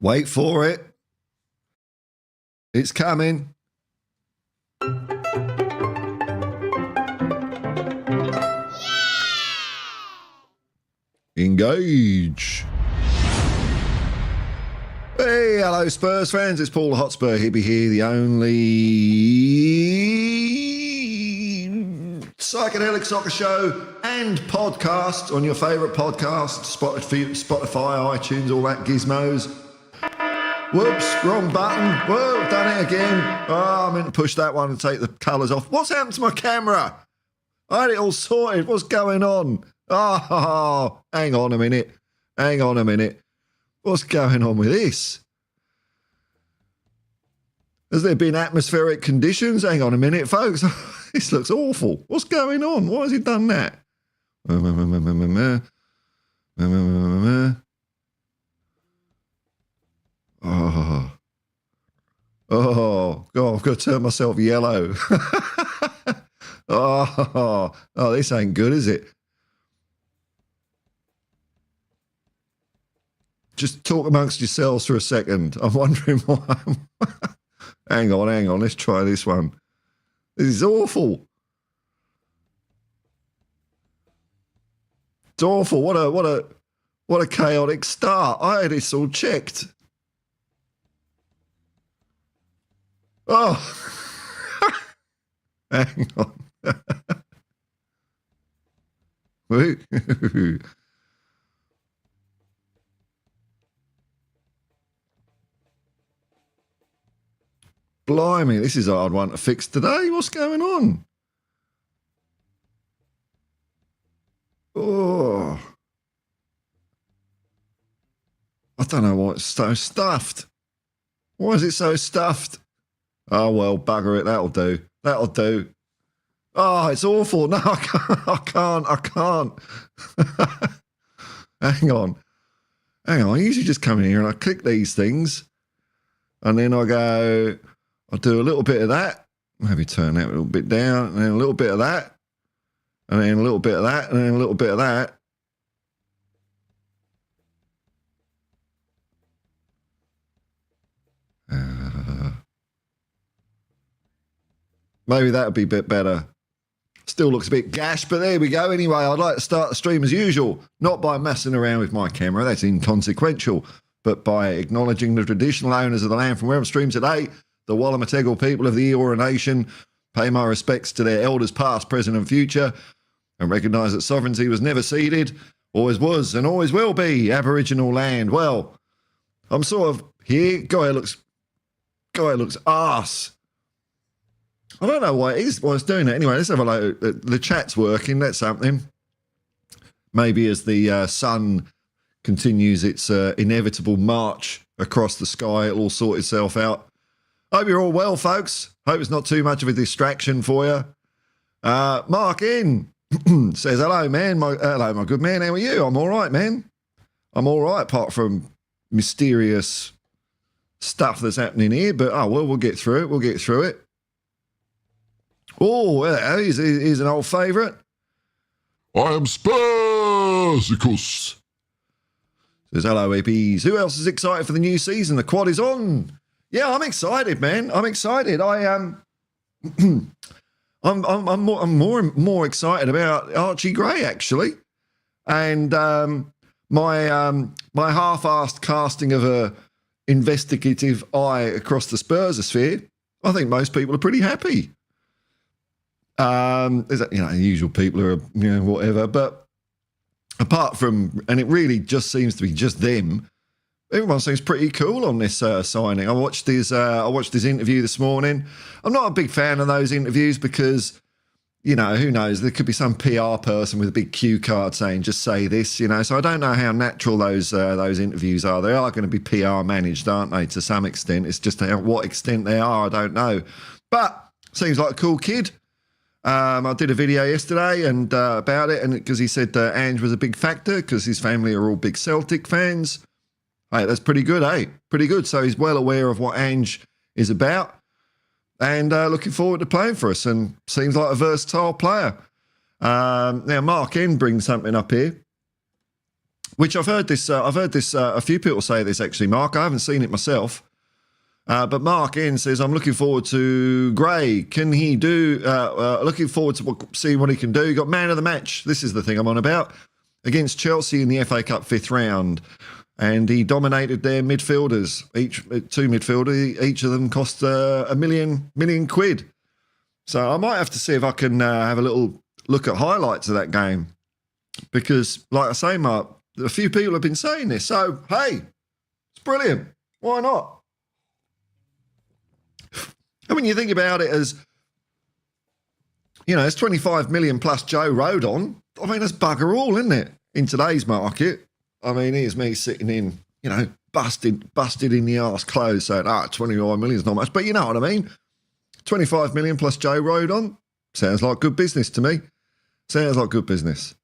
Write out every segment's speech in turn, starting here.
Wait for it. It's coming. Engage. Hey, hello Spurs fans, it's Paul the Hotspur Hippie here, the only psychedelic soccer show and podcast on your favourite podcast, Spotify, iTunes, all that gizmos. Whoops, wrong button. Whoa, done it again. Oh, I meant to push that one and take the colours off. What's happened to my camera? I had it all sorted. What's going on? Oh, hang on a minute. Hang on a minute. What's going on with this? Has there been atmospheric conditions? Hang on a minute, folks. This looks awful. What's going on? Why has he done that? Oh, God, I've got to turn myself yellow. Oh, this ain't good, is it? Just talk amongst yourselves for a second. I'm wondering why. Hang on. Let's try this one. This is awful. It's awful. What a chaotic start. I had this all checked. Oh. Hang on. Blimey, this is a hard one to fix today. What's going on? Oh. I don't know why it's so stuffed. Why is it so stuffed? Oh, well, bugger it. That'll do. That'll do. Oh, it's awful. No, I can't. Hang on. I usually just come in here and I click these things and then I go... I'll do a little bit of that, maybe turn that a little bit down, and then a little bit of that, and then a little bit of that, and then a little bit of that. Maybe that would be a bit better. Still looks a bit gash, but there we go. Anyway, I'd like to start the stream as usual, not by messing around with my camera, that's inconsequential, but by acknowledging the traditional owners of the land from where I'm streaming today, the Wallumeteggle people of the Eora Nation, pay my respects to their elders past, present and future, and recognise that sovereignty was never ceded, always was and always will be Aboriginal land. Well, I'm sort of here. Guy looks arse. I don't know why it's doing it. Anyway, let's have a look. The chat's working. That's something. Maybe as the sun continues its inevitable march across the sky, it'll all sort itself out. Hope you're all well, folks. Hope it's not too much of a distraction for you. Mark in says, hello, man. Hello, my good man. How are you? I'm all right, man. I'm all right, apart from mysterious stuff that's happening here. But, we'll get through it. Oh, here's an old favourite. I am Spursicus. Says, hello, hippies. Who else is excited for the new season? The quad is on. Yeah, I'm excited, man. I'm excited. I am. I'm more excited about Archie Gray actually, and my half-assed casting of a investigative eye across the Spursosphere. I think most people are pretty happy. There's the usual people who are whatever, but apart from, and it really just seems to be just them. Everyone seems pretty cool on this signing. I watched his interview this morning. I'm not a big fan of those interviews because, who knows? There could be some PR person with a big cue card saying, just say this, So I don't know how natural those interviews are. They are going to be PR managed, aren't they, to some extent? It's just what extent they are, I don't know. But seems like a cool kid. I did a video yesterday and about it, and because he said Ange was a big factor because his family are all big Celtic fans. Hey, that's pretty good, eh? Pretty good. So he's well aware of what Ange is about and looking forward to playing for us and seems like a versatile player. Now, Mark N brings something up here. which I've heard this. A few people say this actually. Mark, I haven't seen it myself, but Mark N says I'm looking forward to Gray. Can he do? Looking forward to see what he can do. He got man of the match. This is the thing I'm on about, against Chelsea in the FA Cup 5th round, and he dominated their midfielders. Two midfielders, each of them cost a million quid. So I might have to see if I can have a little look at highlights of that game, because, like I say, Mark, a few people have been saying this. So hey, it's brilliant. Why not? And when you think about it as, it's 25 million plus Joe Rodon. I mean, that's bugger all, isn't it? In today's market. I mean, here's me sitting in, busted in the arse clothes saying, 25 million is not much. But you know what I mean? 25 million plus Joe Rodon. Sounds like good business to me. Sounds like good business.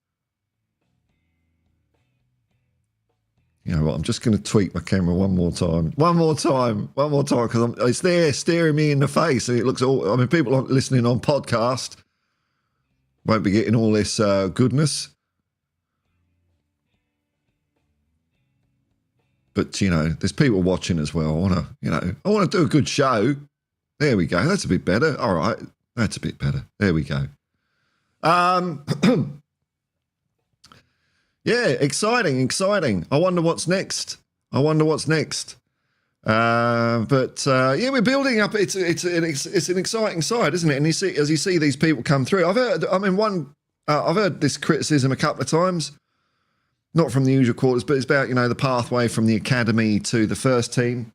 You know what? I'm just going to tweak my camera one more time. Because it's there staring me in the face. And it looks all, people listening on podcast won't be getting all this goodness. But, there's people watching as well. I want to do a good show. There we go. That's a bit better. All right. That's a bit better. There we go. Yeah, exciting. I wonder what's next. But we're building up. It's an exciting side, isn't it? And as you see these people come through. I've heard this criticism a couple of times, not from the usual quarters, but it's about the pathway from the academy to the first team.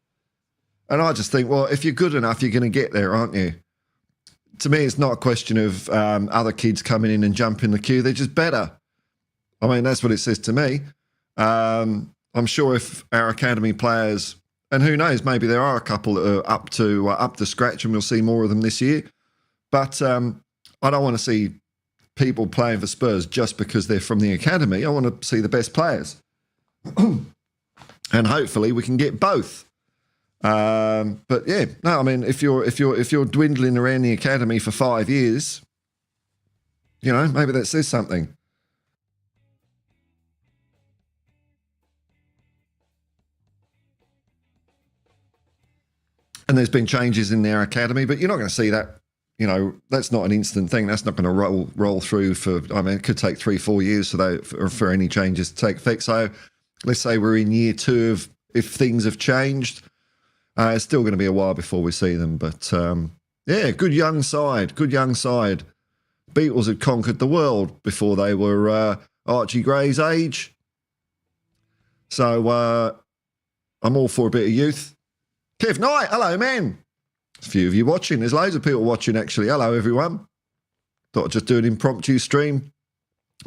And I just think, well, if you're good enough, you're going to get there, aren't you? To me, it's not a question of other kids coming in and jumping the queue. They're just better. I mean, that's what it says to me. I'm sure if our academy players, and who knows, maybe there are a couple that are up to scratch, and we'll see more of them this year. But I don't want to see people playing for Spurs just because they're from the academy. I want to see the best players, and hopefully we can get both. But yeah, no, I mean, if you're dwindling around the academy for 5 years, maybe that says something. And there's been changes in their academy, but you're not going to see that. That's not an instant thing. That's not going to roll through it could take 3-4 years for any changes to take effect. So let's say we're in year 2 if things have changed. It's still going to be a while before we see them. But yeah, good young side. Beatles had conquered the world before they were Archie Gray's age. So I'm all for a bit of youth. Kev Knight, hello, man. There's a few of you watching. There's loads of people watching, actually. Hello, everyone. Thought I'd just do an impromptu stream.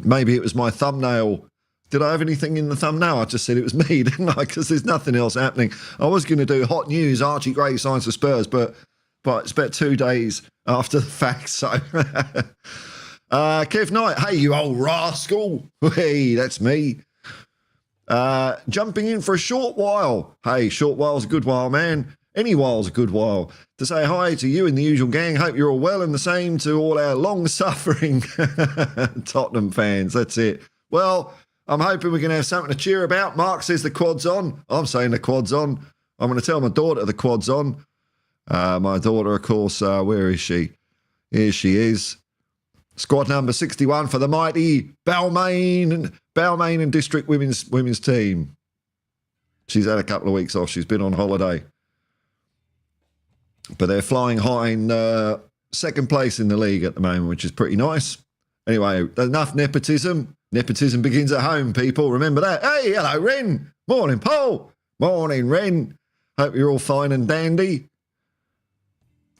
Maybe it was my thumbnail. Did I have anything in the thumbnail? I just said it was me, didn't I? Because there's nothing else happening. I was going to do hot news, Archie Gray signs for Spurs, but it's about 2 days after the fact. So, Kev Knight, hey, you old rascal. Hey, that's me. Jumping in for a short while. Hey, short while's a good while, man. Any while's a good while. To say hi to you and the usual gang. Hope you're all well, and the same to all our long-suffering Tottenham fans. That's it. Well, I'm hoping we're going to have something to cheer about. Mark says the quad's on. I'm saying the quad's on. I'm going to tell my daughter the quad's on. My daughter, of course, where is she? Here she is. Squad number 61 for the mighty Balmain and District women's team. She's had a couple of weeks off. She's been on holiday. But they're flying high in second place in the league at the moment, which is pretty nice. Anyway, enough nepotism. Nepotism begins at home, people. Remember that. Hey, hello, Ren. Morning, Paul. Morning, Ren. Hope you're all fine and dandy.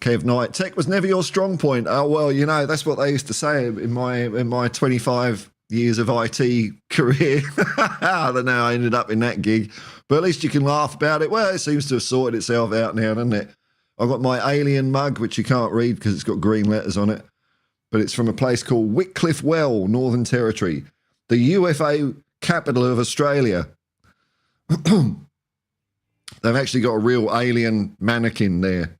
Kev Knight, tech was never your strong point. Oh, well, that's what they used to say in my 25 years of IT career. I don't know how I ended up in that gig. But at least you can laugh about it. Well, it seems to have sorted itself out now, doesn't it? I've got my alien mug, which you can't read because it's got green letters on it. But it's from a place called Wycliffe Well, Northern Territory, the UFA capital of Australia. They've actually got a real alien mannequin there.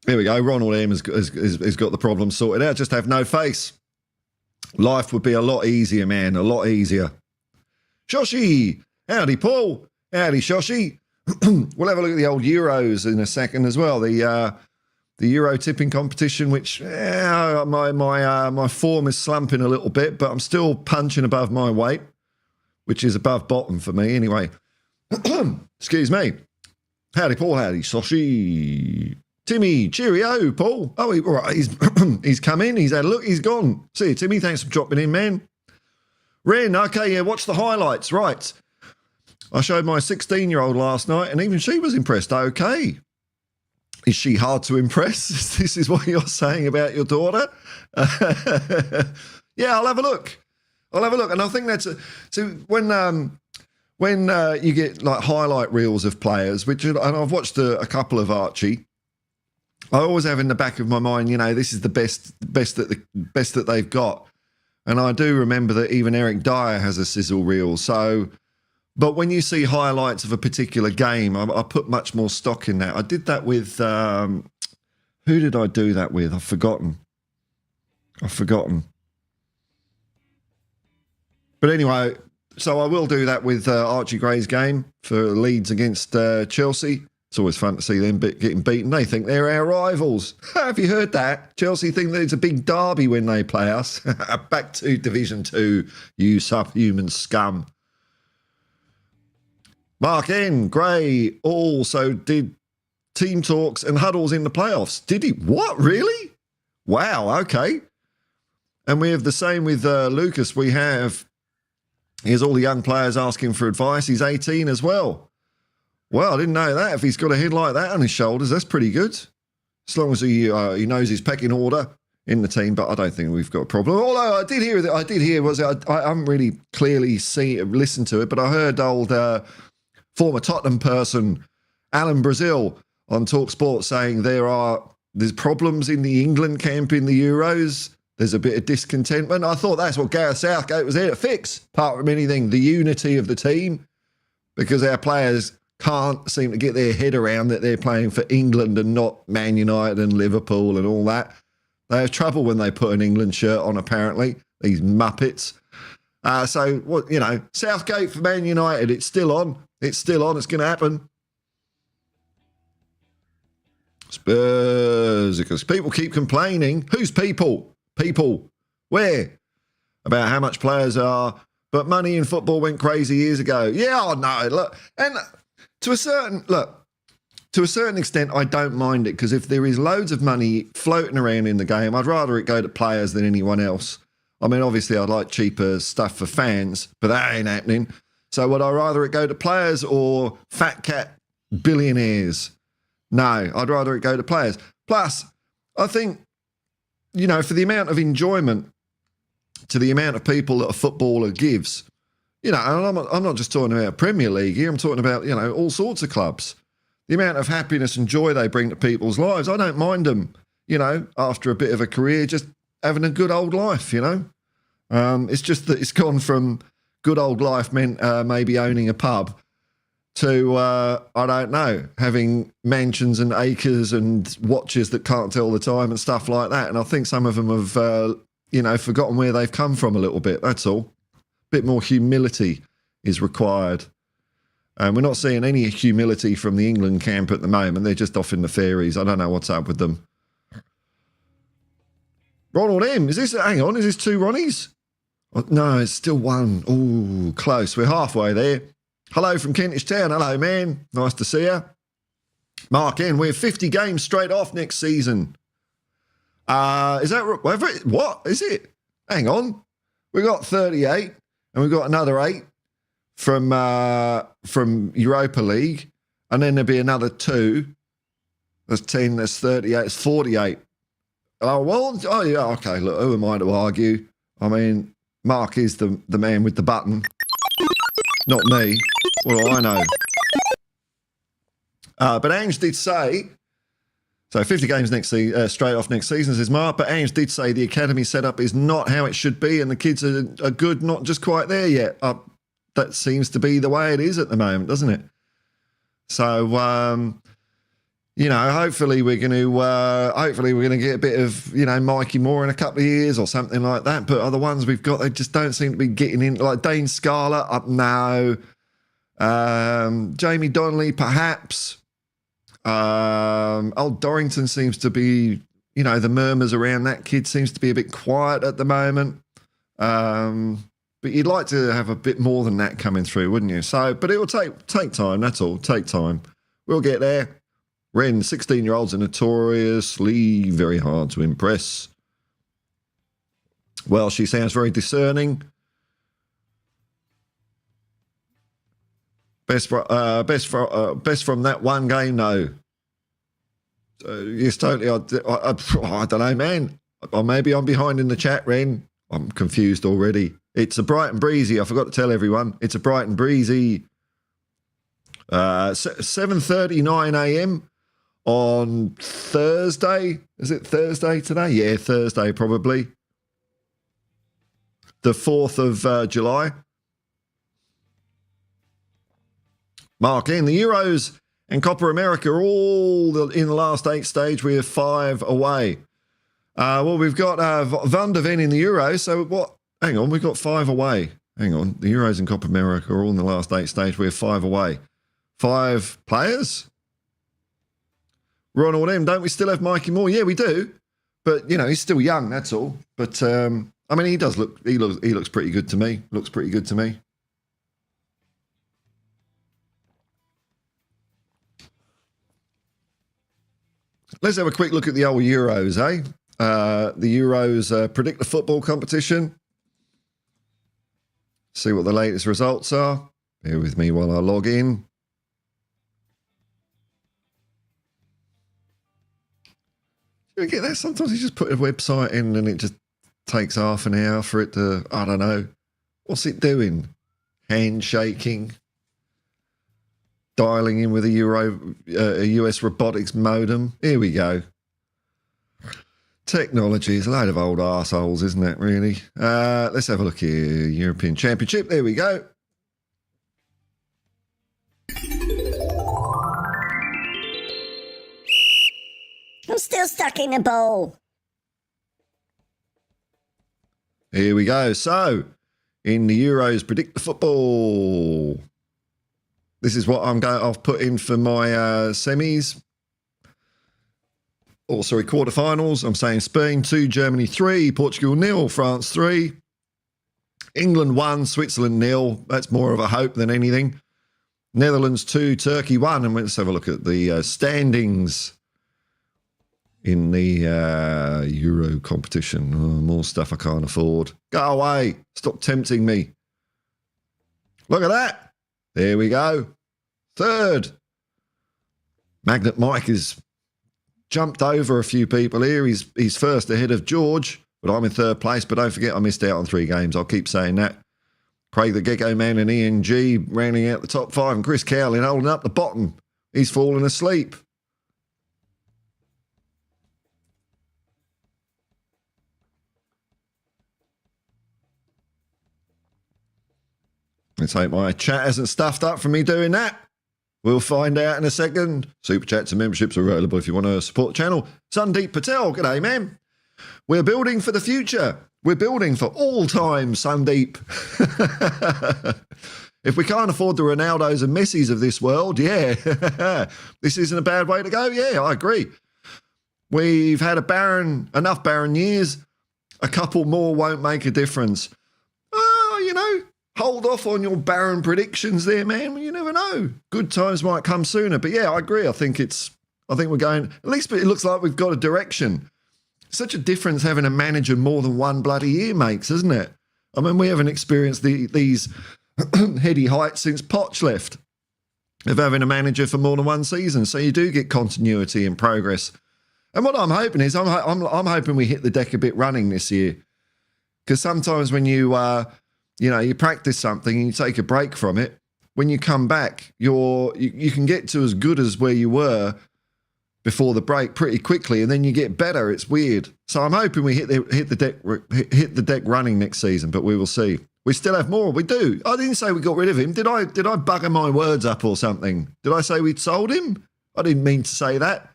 There we go. Ronald M has got the problem sorted out. Just have no face. Life would be a lot easier, man, a lot easier. Shoshi! Howdy, Paul. Howdy, Shoshi. We'll have a look at the old Euros in a second as well. The Euro tipping competition, which my form is slumping a little bit, but I'm still punching above my weight, which is above bottom for me anyway. Excuse me. Howdy, Paul. Howdy, Shoshi. Timmy, cheerio, Paul. Oh, he's come in. He's had a look. He's gone. See you, Timmy. Thanks for dropping in, man. Ren, okay, yeah, watch the highlights. Right. I showed my 16-year-old last night, and even she was impressed. Okay. Is she hard to impress? This is what you're saying about your daughter? Yeah, I'll have a look. And I think that's so when you get like highlight reels of players, and I've watched a couple of Archie, I always have in the back of my mind, this is the best that they've got. And I do remember that even Eric Dyer has a sizzle reel. So, but when you see highlights of a particular game, I put much more stock in that. I did that with, who did I do that with? I've forgotten. But anyway, so I will do that with Archie Gray's game for Leeds against Chelsea. It's always fun to see them getting beaten. They think they're our rivals. Have you heard that? Chelsea think that it's a big derby when they play us. Back to Division 2, you subhuman scum. Mark N. Gray also did team talks and huddles in the playoffs. Did he? What? Really? Wow, okay. And we have the same with Lucas. Here's all the young players asking for advice. He's 18 as well. Well, I didn't know that. If he's got a head like that on his shoulders, that's pretty good. As long as he knows his pecking order in the team, but I don't think we've got a problem. Although I haven't really clearly listened to it, but I heard old former Tottenham person Alan Brazil on TalkSport saying there's problems in the England camp in the Euros. There's a bit of discontentment. I thought that's what Gareth Southgate was there to fix, apart from anything, the unity of the team, because our players can't seem to get their head around that they're playing for England and not Man United and Liverpool and all that. They have trouble when they put an England shirt on, apparently, these muppets. Southgate for Man United, it's still on. It's going to happen. Spurs, because people keep complaining. Who's people? People. Where? About how much players are. But money in football went crazy years ago. Yeah, I know. Look, and to a certain extent, I don't mind it, because if there is loads of money floating around in the game, I'd rather it go to players than anyone else. I mean, obviously, I'd like cheaper stuff for fans, but that ain't happening. So would I rather it go to players or fat cat billionaires? No, I'd rather it go to players. Plus, I think, for the amount of enjoyment to the amount of people that a footballer gives, and I'm not just talking about Premier League here, I'm talking about, all sorts of clubs. The amount of happiness and joy they bring to people's lives, I don't mind them, after a bit of a career, just having a good old life, It's just that it's gone from good old life meant maybe owning a pub to, I don't know, having mansions and acres and watches that can't tell the time and stuff like that. And I think some of them have, forgotten where they've come from a little bit. That's all. A bit more humility is required. And we're not seeing any humility from the England camp at the moment. They're just off in the fairies. I don't know what's up with them. Ronald M. Is this two Ronnies? Oh, no, it's still one. Oh, close. We're halfway there. Hello from Kentish Town. Hello, man. Nice to see you. Mark N. We have 50 games straight off next season. Is that what is it? Hang on. We got 38 and we've got another 8 from Europa League, and then there'll be another 2. That's 10, that's 38, that's 48. Oh, well, oh yeah, okay, look, who am I to argue? I mean, Mark is the man with the button, not me. What do I know? But Ange did say, so 50 games straight off next season, says Mark, but Ange did say the academy setup is not how it should be and the kids are good, not just quite there yet. That seems to be the way it is at the moment, doesn't it? So, hopefully we're going to get a bit of, Mikey Moore in a couple of years or something like that. But other ones we've got, they just don't seem to be getting in. Like Dane Scarlett, up now. Jamie Donnelly, perhaps. Old Dorrington seems to be, the murmurs around that kid seems to be a bit quiet at the moment. But you'd like to have a bit more than that coming through, wouldn't you? So, but it will take time. That's all. Take time. We'll get there. Ren, 16-year-olds are notoriously very hard to impress. Well, she sounds very discerning. Best from that one game, no. Yes, totally. I don't know, man. Or maybe I'm behind in the chat, Ren. I'm confused already. It's a bright and breezy. I forgot to tell everyone. It's a bright and breezy 7:39 a.m. on Thursday. Is it Thursday today? Yeah, Thursday probably. The 4th of July. Mark in the Euros and Copa America are all in the last 8 stage. We have 5 away. Well, we've got Van der Ven in the Euros. So what? Hang on, we've got 5 away. Hang on. The Euros and Copa America are all in the last 8 stage. We have 5 away. 5 players? We're on all them. Don't we still have Mikey Moore? Yeah, we do. But, he's still young, that's all. But, he does look, he looks pretty good to me. Looks pretty good to me. Let's have a quick look at the old Euros, eh? The Euros Predict the Football competition. See what the latest results are. Bear with me while I log in. You get that? Sometimes you just put a website in and it just takes half an hour for it to, I don't know. What's it doing? Handshaking. Dialing in with a US robotics modem. Here we go. Technology is a load of old arseholes, isn't it, really? Let's have a look here. European Championship. There we go. I'm still stuck in a bowl. Here we go. So, in the Euros, Predict the Football. This is what I've put in for my semis. Oh, sorry, quarterfinals. I'm saying Spain 2, Germany 3, Portugal 0, France 3, England 1, Switzerland 0. That's more of a hope than anything. Netherlands 2, Turkey 1. And let's have a look at the standings in the Euro competition. Oh, more stuff I can't afford. Go away. Stop tempting me. Look at that. There we go. 3rd. Magnet Mike has jumped over a few people here. He's first ahead of George, but I'm in 3rd place. But don't forget, I missed out on 3 games. I'll keep saying that. Craig the Gecko Man and Ian G rounding out the top 5, and Chris Cowlin holding up the bottom. He's fallen asleep. Let's hope my chat hasn't stuffed up from me doing that. We'll find out in a second. Super chats and memberships are available if you want to support the channel. Sandeep Patel, g'day, man. We're building for the future. We're building for all time, Sandeep. If we can't afford the Ronaldos and Messis of this world, yeah, this isn't a bad way to go. Yeah, I agree. We've had enough barren years. A couple more won't make a difference. Hold off on your barren predictions there, man. You never know. Good times might come sooner. But yeah, I agree. I think we're going, at least it looks like we've got a direction. Such a difference having a manager more than one bloody year makes, isn't it? I mean, we haven't experienced these heady heights since Poch left of having a manager for more than one season. So you do get continuity and progress. And what I'm hoping is I'm hoping we hit the deck a bit running this year. Because sometimes when you practice something and you take a break from it, when you come back, you can get to as good as where you were before the break pretty quickly, and then you get better. It's weird. So I'm hoping we hit the deck running next season, but we will see. We still have more. We do. I didn't say we got rid of him. Did I bugger my words up or something? Did I say we'd sold him? I didn't mean to say that.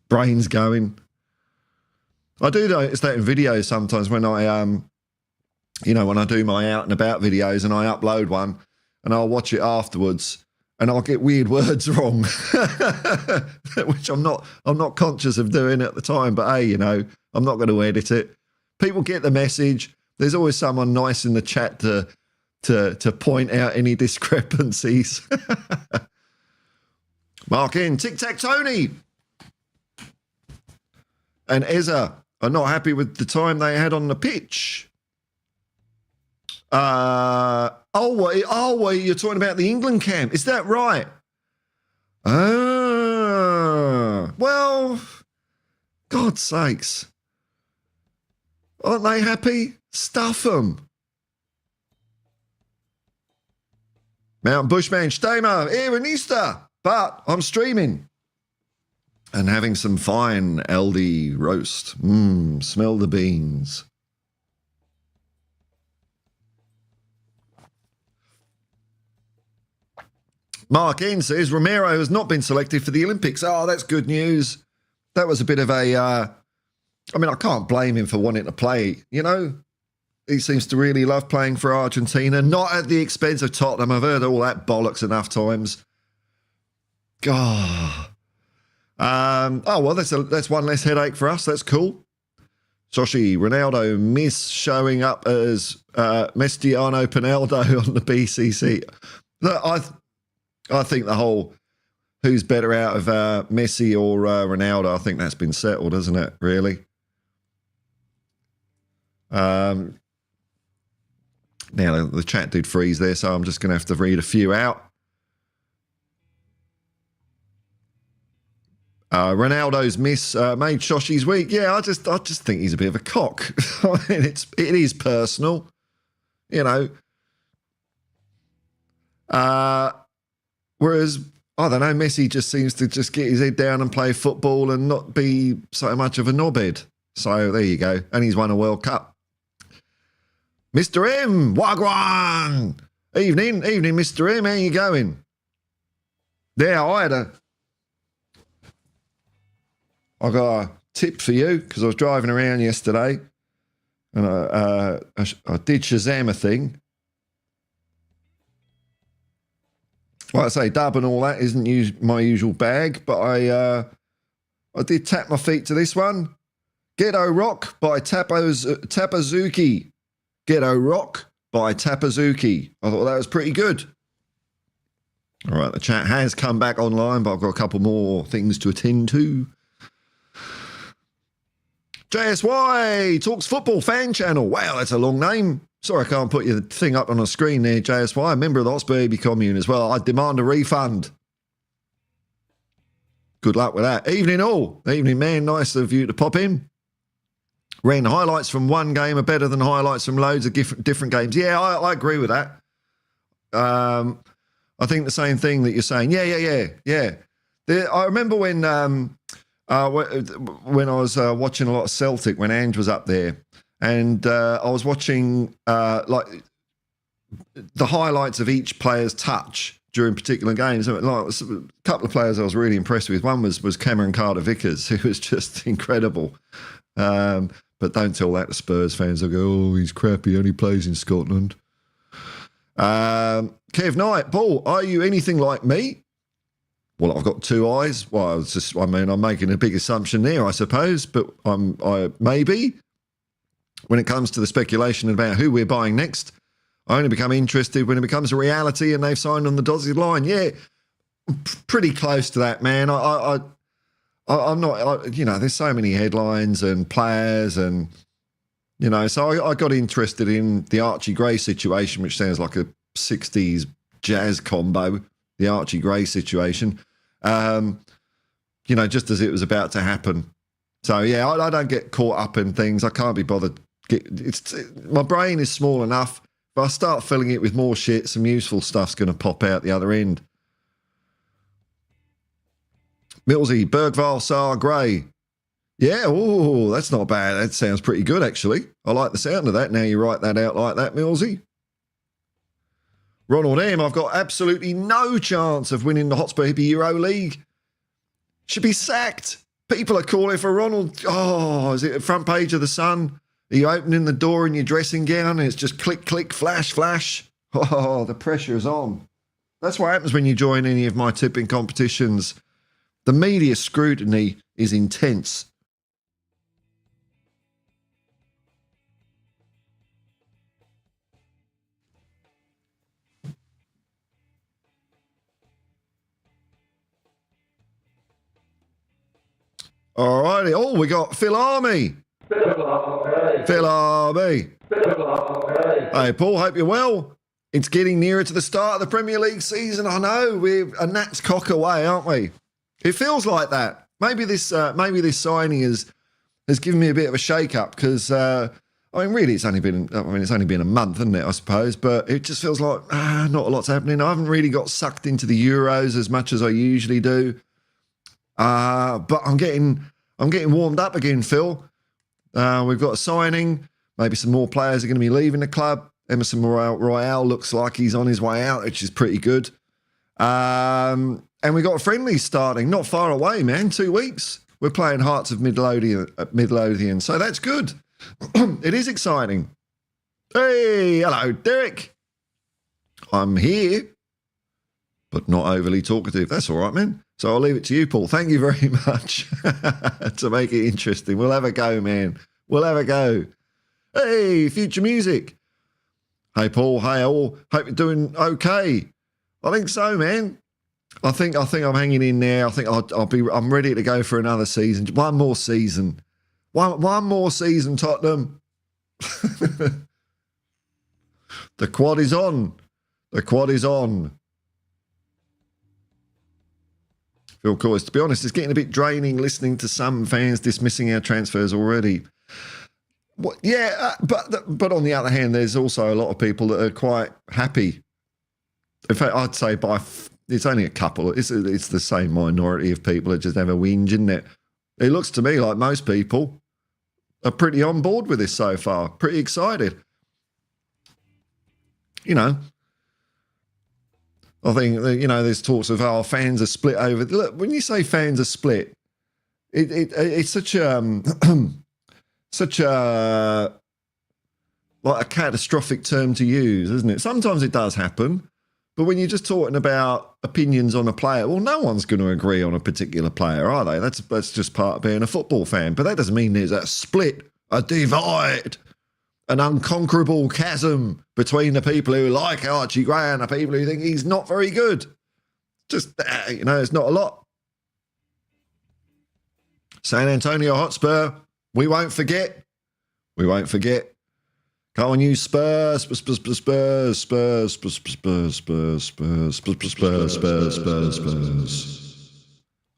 Brain's going. I do notice that in videos sometimes when I, when I do my out and about videos and I upload one and I'll watch it afterwards and I'll get weird words wrong, which I'm not conscious of doing at the time. But hey, I'm not going to edit it. People get the message. There's always someone nice in the chat to point out any discrepancies. Mark in, Tic Tac Tony and Ezra are not happy with the time they had on the pitch. You're talking about the England camp. Is that right? Well, God's sakes. Aren't they happy? Stuff them. Mountain Bushman, Stamer, here in Easter, but I'm streaming and having some fine Aldi roast. Smell the beans. Mark N says Romero has not been selected for the Olympics. Oh, that's good news. That was a bit of a... I can't blame him for wanting to play, He seems to really love playing for Argentina, not at the expense of Tottenham. I've heard all that bollocks enough times. God. That's one less headache for us. That's cool. Soshi, Ronaldo showing up as Mestiano Pinaldo on the BCC. Look, I think the whole who's better out of Messi or Ronaldo, I think that's been settled, hasn't it, really? Now, the chat did freeze there, so I'm just going to have to read a few out. Ronaldo's miss made Shoshi's week. Yeah, I just think he's a bit of a cock. It is personal, Whereas, I don't know, Messi just seems to just get his head down and play football and not be so much of a knobhead. So there you go. And he's won a World Cup. Mr. M, wagwan. Evening, Mr. M. How you going? Yeah, I got a tip for you because I was driving around yesterday and I did Shazam a thing. Like I say, dub and all that isn't my usual bag, but I did tap my feet to this one. Ghetto Rock by Tapazuki. Ghetto Rock by Tapazuki. I thought that was pretty good. All right, the chat has come back online, but I've got a couple more things to attend to. JSY Talks Football Fan Channel. Wow, that's a long name. Sorry, I can't put your thing up on the screen there, JSY. Member of the Hotspur Hippie commune as well. I demand a refund. Good luck with that. Evening all. Evening, man. Nice of you to pop in. Ren, highlights from one game are better than highlights from loads of different games. Yeah, I agree with that. I think the same thing that you're saying. Yeah. I remember when I was watching a lot of Celtic when Ange was up there, and I was watching like the highlights of each player's touch during particular games. Like, a couple of players I was really impressed with. One was Cameron Carter-Vickers, who was just incredible. But don't tell that to Spurs fans. They'll go, oh, he's crap. He only plays in Scotland. Kev Knight, Paul, are you anything like me? Well, I've got two eyes. Well, I'm making a big assumption there, I suppose, but I maybe. When it comes to the speculation about who we're buying next, I only become interested when it becomes a reality and they've signed on the dotted line. Yeah, pretty close to that, man. I'm not, there's so many headlines and players and, so I got interested in the Archie Gray situation, which sounds like a 60s jazz combo, the Archie Gray situation, just as it was about to happen. So, yeah, I don't get caught up in things. I can't be bothered. My brain is small enough. If I start filling it with more shit, some useful stuff's going to pop out the other end. Millsy, Bergval, Saar, Gray. Yeah, oh, that's not bad. That sounds pretty good, actually. I like the sound of that. Now you write that out like that, Millsy. Ronald M., I've got absolutely no chance of winning the Hotspur Hippie Euro League. Should be sacked. People are calling for Ronald. Oh, is it the front page of the Sun? Are you opening the door in your dressing gown and it's just click, click, flash, flash? Oh, the pressure is on. That's what happens when you join any of my tipping competitions. The media scrutiny is intense. All righty. Oh, we got Phil Army. Phil Army. Hey, Paul, hope you're well. It's getting nearer to the start of the Premier League season. I know we're a gnat's cock away, aren't we? It feels like that. Maybe this signing has given me a bit of a shake-up because really it's only been a month, hasn't it? I suppose, but it just feels like not a lot's happening. I haven't really got sucked into the Euros as much as I usually do. But I'm getting warmed up again, Phil. We've got a signing. Maybe some more players are going to be leaving the club. Emerson Royale looks like he's on his way out, which is pretty good. And we got a friendly starting, not far away, man. 2 weeks. We're playing Hearts of Midlothian, so that's good. It is exciting. Hey, hello, Derek. I'm here, but not overly talkative. That's all right, man. So I'll leave it to you, Paul. Thank you very much to make it interesting. We'll have a go, man. We'll have a go. Hey, future music. Hey, Paul. Hey, all. Hope you're doing okay. I think so, man. I think I'm hanging in there. I think I'm ready to go for another season. One more season. One more season, Tottenham. The quad is on. The quad is on. Phil Coyce, to be honest, it's getting a bit draining listening to some fans dismissing our transfers already. But on the other hand, there's also a lot of people that are quite happy. In fact, I'd say it's only a couple. It's the same minority of people that just have a whinge, isn't it? It looks to me like most people are pretty on board with this so far, pretty excited. You know, I think, there's talks of how fans are split over. Look, when you say fans are split, it's such a like a catastrophic term to use, isn't it? Sometimes it does happen, but when you're just talking about opinions on a player, well, no one's going to agree on a particular player, are they? That's just part of being a football fan. But that doesn't mean there's a split, a divide, an unconquerable chasm between the people who like Archie Gray and the people who think he's not very good. Just, it's not a lot. San Antonio Hotspur, we won't forget. We won't forget. Come on, you Spurs, Spurs.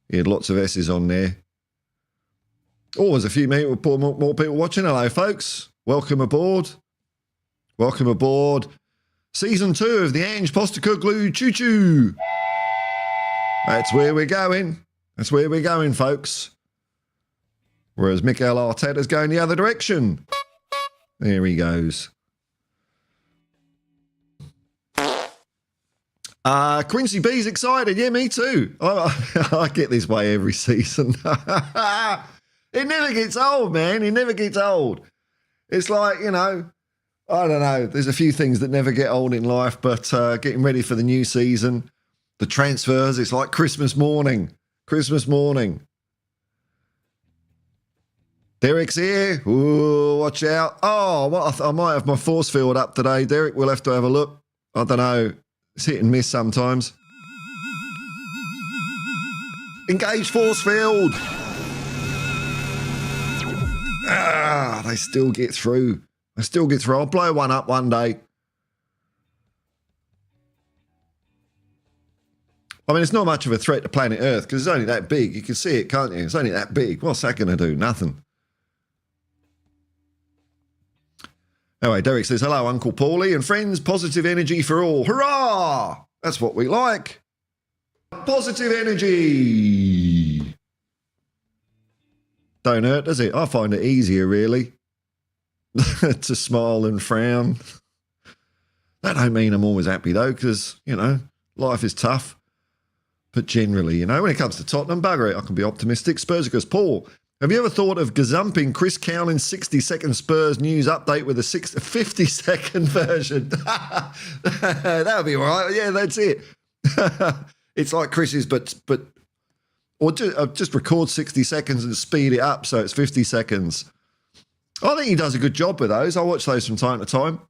He had lots of S's on there. Oh, there's a few more people watching. Hello, folks. Welcome aboard. Welcome aboard. Season 2 of the Ange Postecoglou Choo Choo. That's where we're going. That's where we're going, folks. Whereas Mikel Arteta's going the other direction. There he goes. Quincy B's excited. Yeah, me too. I get this way every season. It never gets old, man. It never gets old. It's like, I don't know. There's a few things that never get old in life, but getting ready for the new season, the transfers, it's like Christmas morning. Christmas morning. Derek's here. Ooh, watch out. Oh, well, I might have my force field up today, Derek. We'll have to have a look. I don't know. It's hit and miss sometimes. Engage force field. They still get through. I'll blow one up one day. I mean, it's not much of a threat to planet Earth because it's only that big. You can see it, can't you? It's only that big. What's that going to do? Nothing. Anyway, Derek says, hello, Uncle Paulie and friends. Positive energy for all. Hurrah! That's what we like. Positive energy. Don't hurt, does it? I find it easier, really, to smile and frown. That don't mean I'm always happy, though, because, you know, life is tough. But generally, you know, when it comes to Tottenham, bugger it, I can be optimistic. Spursicus, Paul, have you ever thought of gazumping Chris Cowling's 60-second Spurs news update with a 50-second version? That would be all right. Yeah, that's it. It's like Chris's, or just record 60 seconds and speed it up so it's 50 seconds. I think he does a good job with those. I watch those from time to time.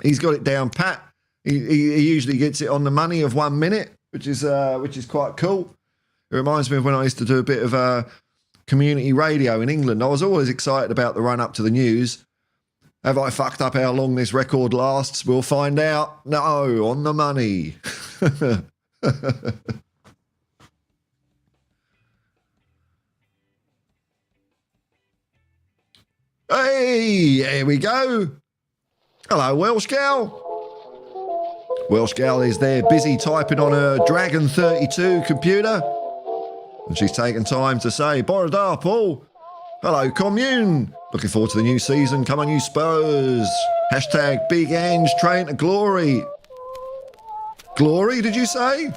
He's got it down pat. He usually gets it on the money of 1 minute, which is quite cool. It reminds me of when I used to do a bit of community radio in England. I was always excited about the run up to the news. Have I fucked up how long this record lasts? We'll find out. No, on the money. Hey, here we go. Hello, Welsh gal. Welsh gal is there busy typing on her Dragon 32 computer. And she's taken time to say, Borodar, Paul. Hello, commune. Looking forward to the new season. Come on, you Spurs. Hashtag Big Ange train to glory. Glory, did you say?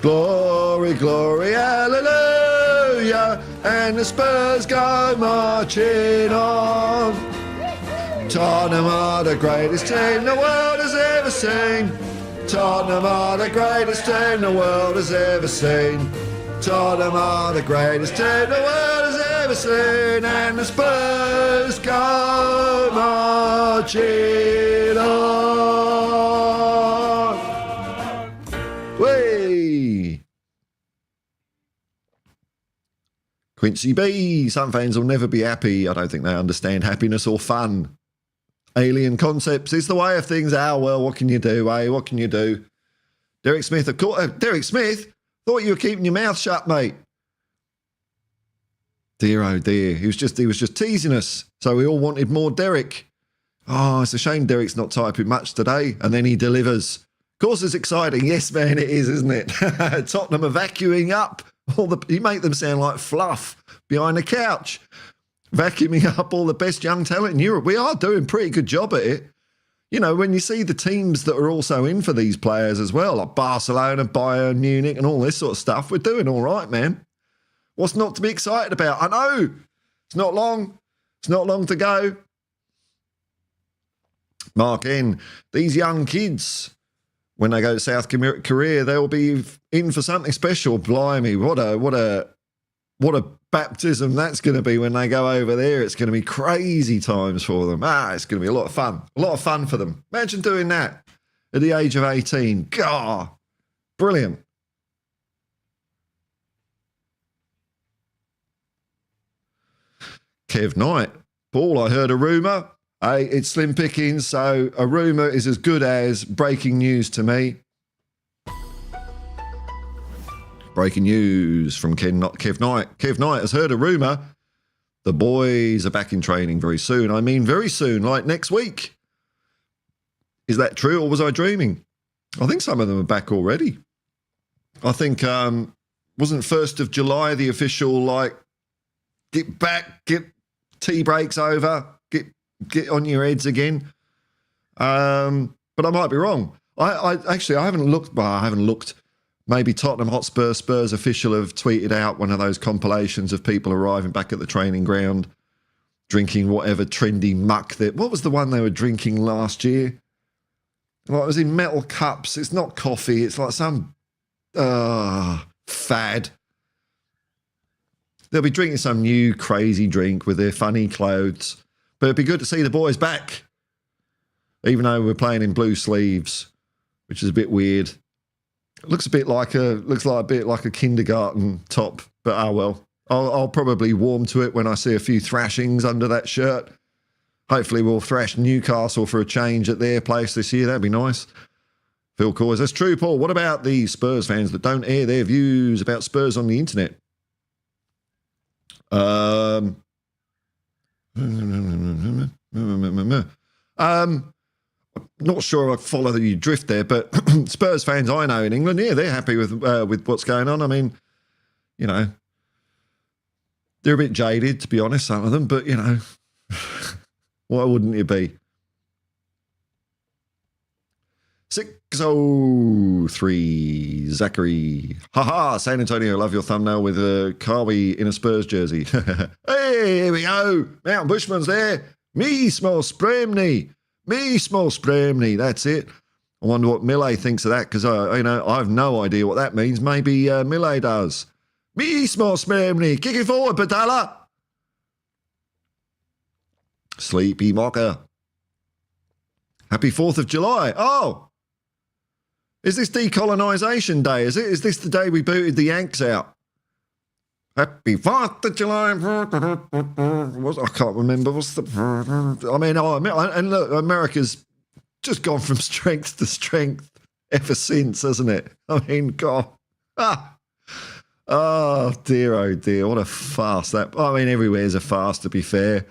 Glory, glory, hallelujah, and the Spurs go marching on. Tottenham are the greatest team the world has ever seen. Tottenham are the greatest team the world has ever seen. Tottenham are the greatest team the world has ever seen, and the Spurs go marching on. Whey! Quincy B. Some fans will never be happy. I don't think they understand happiness or fun. Alien concepts is the way of things. Ah, well, what can you do, eh? What can you do? Derek Smith, of course. Derek Smith? Thought you were keeping your mouth shut, mate. Dear, oh dear. He was just teasing us. So we all wanted more Derek. Oh, it's a shame Derek's not typing much today. And then he delivers. Of course it's exciting. Yes, man, it is, isn't it? Tottenham are vacuuming up. You make them sound like fluff behind the couch. Vacuuming up all the best young talent in Europe. We are doing a pretty good job at it. You know, when you see the teams that are also in for these players as well, like Barcelona, Bayern, Munich, and all this sort of stuff, we're doing all right, man. What's not to be excited about? I know. It's not long. It's not long to go. Mark N. These young kids, when they go to South Korea, they'll be in for something special. Blimey, what a baptism that's going to be when they go over there. It's going to be crazy times for them. It's going to be a lot of fun. A lot of fun for them. Imagine doing that at the age of 18. God, brilliant. Kev Knight. Paul, I heard a rumour. Hey, it's slim pickings, so a rumour is as good as breaking news to me. Breaking news from Kev Knight. Kev Knight has heard a rumour. The boys are back in training very soon. I mean, very soon, like next week. Is that true, or was I dreaming? I think some of them are back already. I think, wasn't 1st of July the official, like, get back, get tea breaks over, get on your heads again. But I might be wrong. I haven't looked. Maybe Tottenham Hotspur Spurs official have tweeted out one of those compilations of people arriving back at the training ground, drinking whatever trendy muck that. What was the one they were drinking last year? Like, it was in metal cups. It's not coffee. It's like some fad. They'll be drinking some new crazy drink with their funny clothes. But it'd be good to see the boys back, even though we're playing in blue sleeves, which is a bit weird. It looks a bit like a kindergarten top, but oh well. I'll probably warm to it when I see a few thrashings under that shirt. Hopefully we'll thrash Newcastle for a change at their place this year. That'd be nice. Phil Coors. That's true, Paul. What about the Spurs fans that don't air their views about Spurs on the internet? Not sure I follow you drift there, but Spurs fans I know in England, yeah, they're happy with what's going on. I mean, you know, They're a bit jaded, to be honest, some of them, but, you know, why wouldn't you be? 603 Zachary. Haha, San Antonio, love your thumbnail with a Carby in a Spurs jersey. Hey, here we go. Mountain Bushman's there. Me small spremny. That's it. I wonder what Millet thinks of that, because I have no idea what that means. Maybe Millet does. Me small spremny. Kick it forward, Padala. Sleepy Mocker. Happy 4th of July. Oh, is this decolonisation day? Is it? Is this the day we booted the Yanks out? Happy 4th of July. I can't remember. And look, America's just gone from strength to strength ever since, hasn't it? I mean, God. Oh, dear. What a farce everywhere's a farce, to be fair.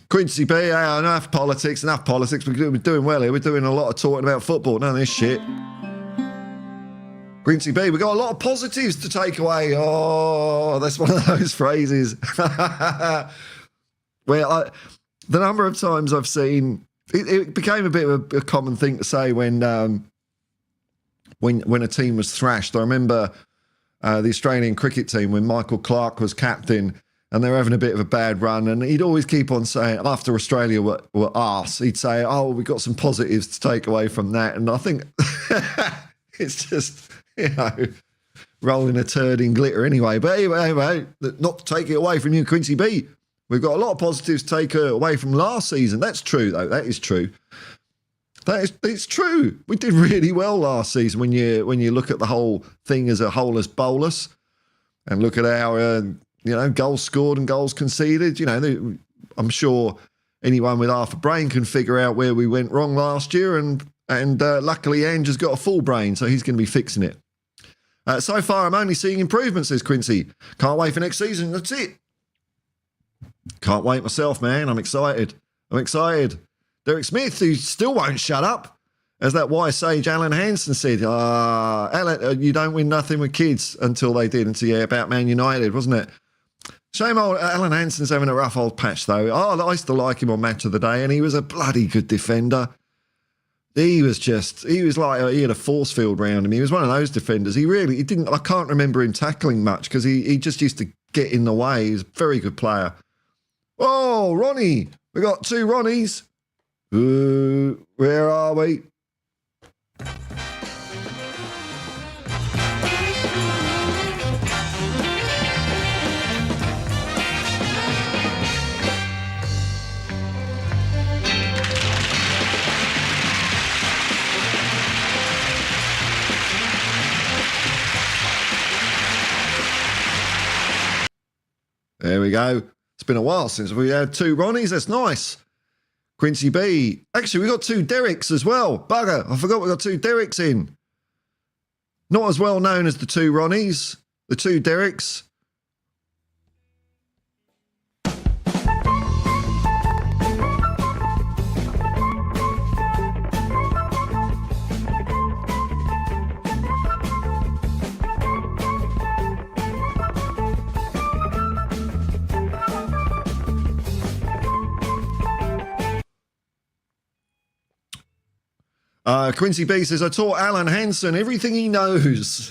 Quincy B, enough politics. We're doing well here. We're doing a lot of talking about football. None of this shit. Quincy B, we got a lot of positives to take away. Oh, that's one of those phrases. The number of times I've seen, it became a bit of a common thing to say when a team was thrashed. I remember the Australian cricket team when Michael Clarke was captain, and they were having a bit of a bad run, and he'd always keep on saying, after Australia were arse, he'd say, oh, we got some positives to take away from that. And I think it's just, rolling a turd in glitter anyway. But anyway, not to take it away from you, Quincy B. We've got a lot of positives to take away from last season. That's true, though. That is true. It's true. We did really well last season when you look at the whole thing as a whole as bowlers, and look at our goals scored and goals conceded. I'm sure anyone with half a brain can figure out where we went wrong last year, and luckily Ange has got a full brain, so he's going to be fixing it. So far, I'm only seeing improvements, says Quincy. Can't wait for next season. That's it. Can't wait myself, man. I'm excited. Derek Smith, who still won't shut up, as that wise sage Alan Hansen said. Alan, you don't win nothing with kids until they did. About Man United, wasn't it? Shame old Alan Hansen's having a rough old patch, though. Oh, I used to like him on Match of the Day, and he was a bloody good defender. He was like, he had a force field round him. He was one of those defenders. I can't remember him tackling much, because he just used to get in the way. He's a very good player. Oh, Ronnie. We got 2 Ronnies. Where are we? There we go. It's been a while since we had 2 Ronnies. That's nice. Quincy B. Actually, we got 2 Derricks as well. Bugger. I forgot we got 2 Derricks in. Not as well known as the 2 Ronnies. The 2 Derricks. Quincy B says, I taught Alan Hansen everything he knows.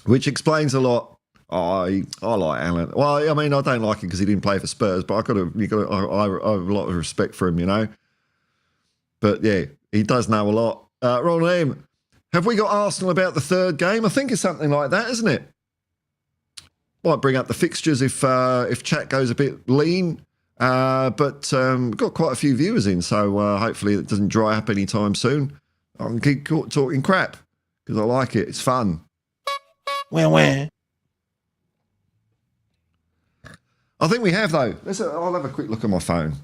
Which explains a lot. I like Alan. Well, I mean, I don't like him because he didn't play for Spurs, but I have a lot of respect for him, But yeah, he does know a lot. Ron M, have we got Arsenal about the 3rd game? I think it's something like that, isn't it? Might bring up the fixtures if chat goes a bit lean. But we've got quite a few viewers in, so hopefully it doesn't dry up anytime soon. I can keep talking crap because I like it. It's fun. Where? I think we have, though. I'll have a quick look at my phone.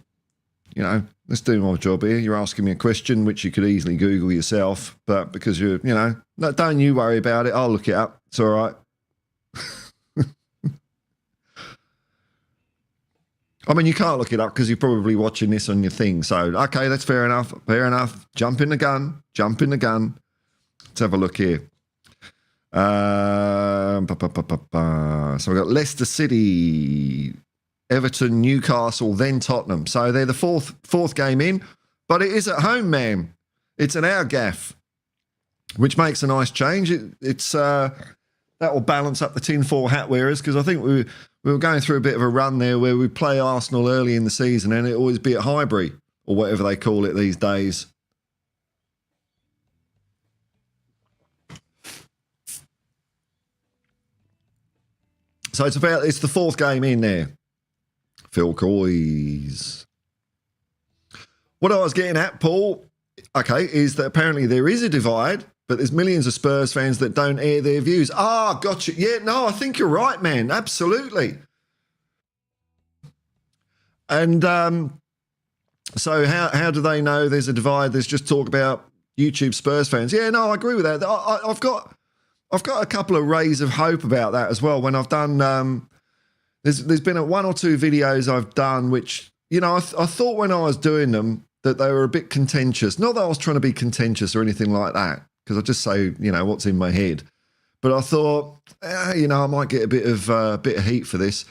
Let's do my job here. You're asking me a question, which you could easily Google yourself, but because don't you worry about it. I'll look it up. It's all right. I mean, you can't look it up because you're probably watching this on your thing. So, okay, that's fair enough. Jump in the gun. Let's have a look here. So we've got Leicester City, Everton, Newcastle, then Tottenham. So they're the fourth game in, but it is at home, man. It's an hour gaff, which makes a nice change. It's that will balance up the tinfoil hat wearers, because I think we were going through a bit of a run there where we play Arsenal early in the season and it always be at Highbury or whatever they call it these days. So it's the fourth game in there. Phil Coys. What I was getting at, Paul, okay, is that apparently there is a divide, but there's millions of Spurs fans that don't air their views. Gotcha. Yeah, no, I think you're right, man. Absolutely. And so how do they know there's a divide? There's just talk about YouTube Spurs fans. Yeah, no, I agree with that. I've got a couple of rays of hope about that as well. When I've done, there's been one or two videos I've done, which, you know, I thought when I was doing them that they were a bit contentious. Not that I was trying to be contentious or anything like that, because I just say, you know, what's in my head. But I thought, you know, I might get a bit of heat for this.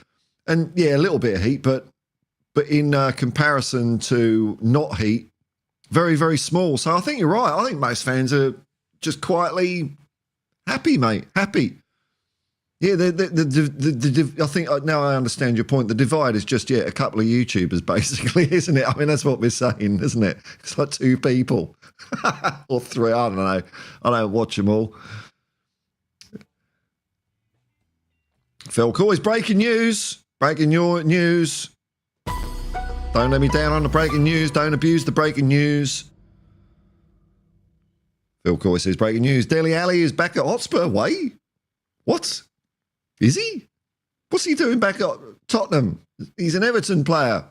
And yeah, a little bit of heat, but in comparison to not heat, very, very small. So I think you're right. I think most fans are just quietly happy, mate. Happy. Yeah, I think now I understand your point. The divide is just, a couple of YouTubers, basically, isn't it? I mean, that's what we're saying, isn't it? It's like two people or three. I don't know. I don't watch them all. Phil Coy's breaking news. Breaking your news. Don't let me down on the breaking news. Don't abuse the breaking news. Phil Coy says breaking news. Dele Alli is back at Hotspur. Wait, what? Is he? What's he doing back at Tottenham? He's an Everton player.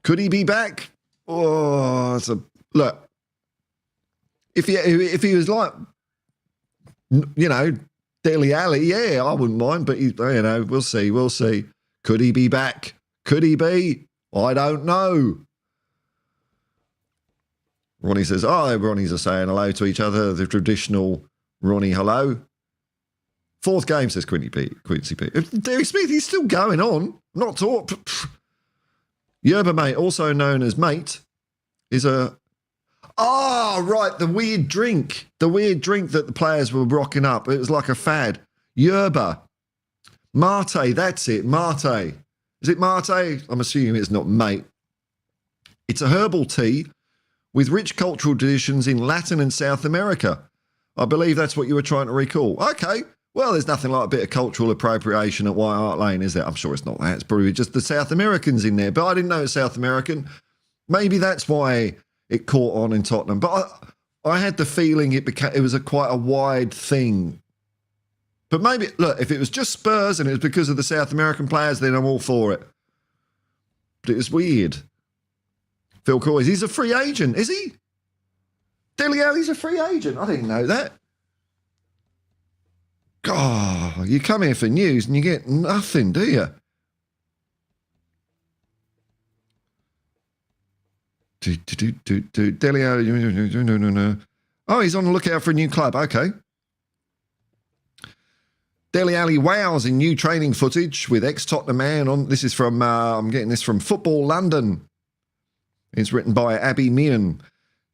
Could he be back? Oh, look. If he was like, you know, Dele Alli, yeah, I wouldn't mind. But we'll see. We'll see. Could he be back? Could he be? I don't know. Ronnie says, Ronnies are saying hello to each other. The traditional Ronnie hello. Fourth game, says Quincy P. Derek Smith, he's still going on. Not talk. Yerba Mate, also known as Mate, is a... right, the weird drink. The weird drink that the players were rocking up. It was like a fad. Yerba. Mate, that's it. Mate. Is it Mate? I'm assuming it's not Mate. It's a herbal tea with rich cultural traditions in Latin and South America. I believe that's what you were trying to recall. Okay. Well, there's nothing like a bit of cultural appropriation at White Hart Lane, is there? I'm sure it's not that. It's probably just the South Americans in there. But I didn't know it's South American. Maybe that's why it caught on in Tottenham. But I had the feeling it was quite a wide thing. But maybe, look, if it was just Spurs and it was because of the South American players, then I'm all for it. But it was weird. Phil Coys, he's a free agent, is he? Dele Alli's a free agent. I didn't know that. God, you come here for news and you get nothing, do you? Dele Alli, no. Oh, he's on the lookout for a new club. Okay. Dele Alli wows in new training footage with ex-Tottenham man. This is from, I'm getting this from Football London. It's written by Abby Meehan.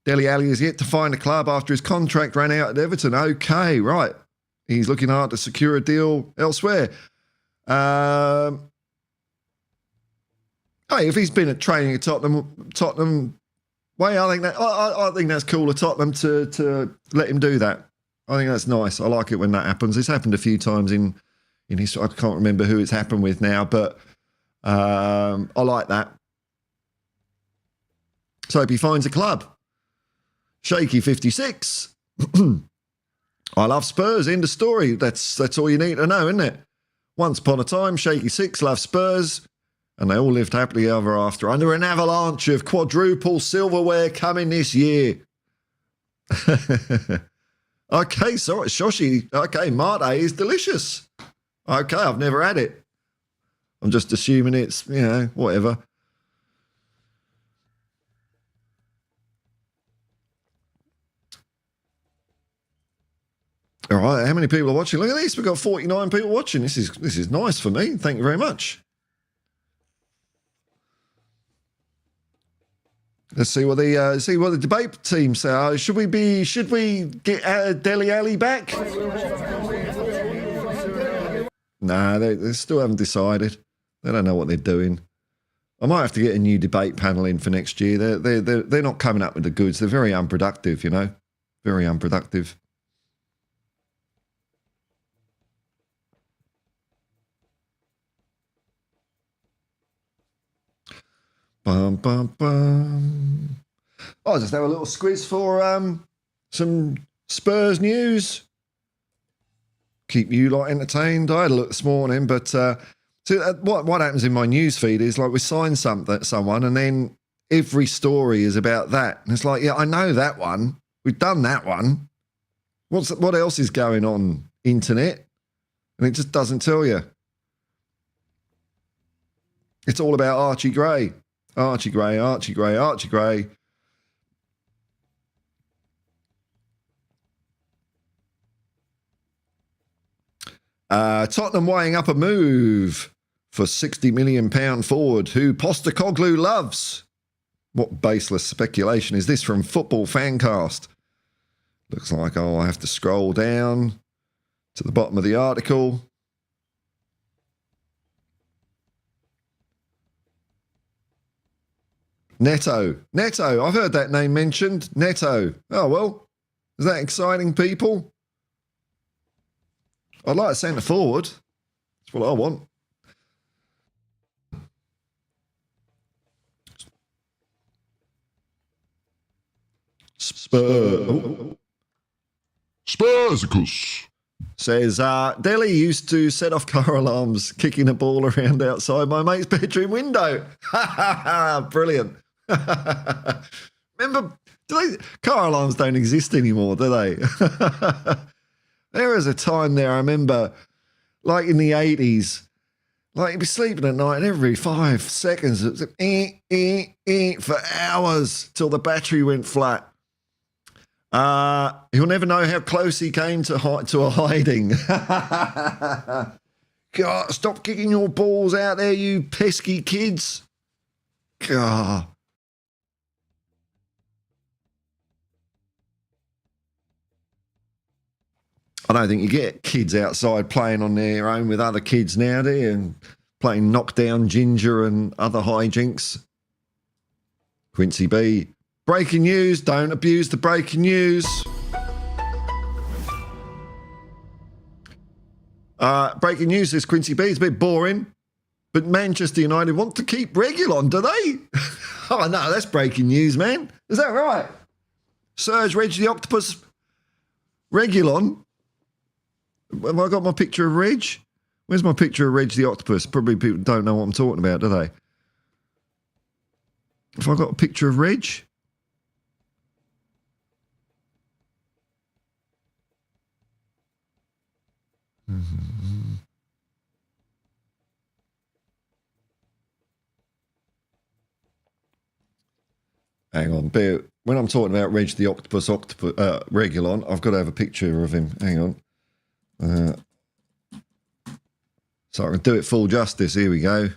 Dele Alli is yet to find a club after his contract ran out at Everton. Okay, right. He's looking hard to secure a deal elsewhere. Hey, if he's been at training at Tottenham, well, I think that's cool of Tottenham to let him do that. I think that's nice. I like it when that happens. It's happened a few times in history. I can't remember who it's happened with now, but I like that. So if he finds a club, Shaky 56. I love Spurs. End of story. That's all you need to know, isn't it? Once upon a time, Shaky 6 loved Spurs, and they all lived happily ever after under an avalanche of quadruple silverware coming this year. Okay, sorry, Shoshi. Okay, Mate is delicious. Okay, I've never had it. I'm just assuming it's, whatever. All right, how many people are watching? Look at this. We've got 49 people watching. This is nice for me. Thank you very much. Let's see what the debate team say. Should we get Dele Alli back? Nah, they still haven't decided. They don't know what they're doing. I might have to get a new debate panel in for next year. They're not coming up with the goods. They're very unproductive, you know, very unproductive. Bum, bum, bum. I'll just have a little squiz for some Spurs news. Keep you lot entertained. I had a look this morning, but what happens in my news feed is like we sign someone, and then every story is about that. And it's like, yeah, I know that one. We've done that one. What else is going on internet? And it just doesn't tell you. It's all about Archie Gray. Archie Gray, Archie Gray, Archie Gray. Tottenham weighing up a move for £60 million forward who Postecoglou loves. What baseless speculation is this from Football Fancast? Looks like I'll have to scroll down to the bottom of the article. Neto. I've heard that name mentioned. Neto. Oh, well, is that exciting, people? I'd like a centre forward. That's what I want. Spursicus. Says, Dele used to set off car alarms kicking a ball around outside my mate's bedroom window. Brilliant. Remember, car alarms don't exist anymore, do they? There was a time there, I remember, like in the 80s, like you'd be sleeping at night and every 5 seconds it was for hours till the battery went flat. He'll never know how close he came to a hiding. God, stop kicking your balls out there, you pesky kids. God. I don't think you get kids outside playing on their own with other kids now, do you? And playing knockdown ginger and other hijinks. Quincy B. Breaking news. Don't abuse the breaking news. Breaking news, says Quincy B. It's a bit boring, but Manchester United want to keep Reguilon, do they? Oh, no, that's breaking news, man. Is that right? Serge Reg the Octopus Reguilon. Have I got my picture of Reg? Where's my picture of Reg the Octopus? Probably people don't know what I'm talking about, do they? Have I got a picture of Reg? Mm-hmm. Hang on, bear. When I'm talking about Reg the Octopus Reguilon, I've got to have a picture of him. Hang on. So I can do it full justice. Here we go.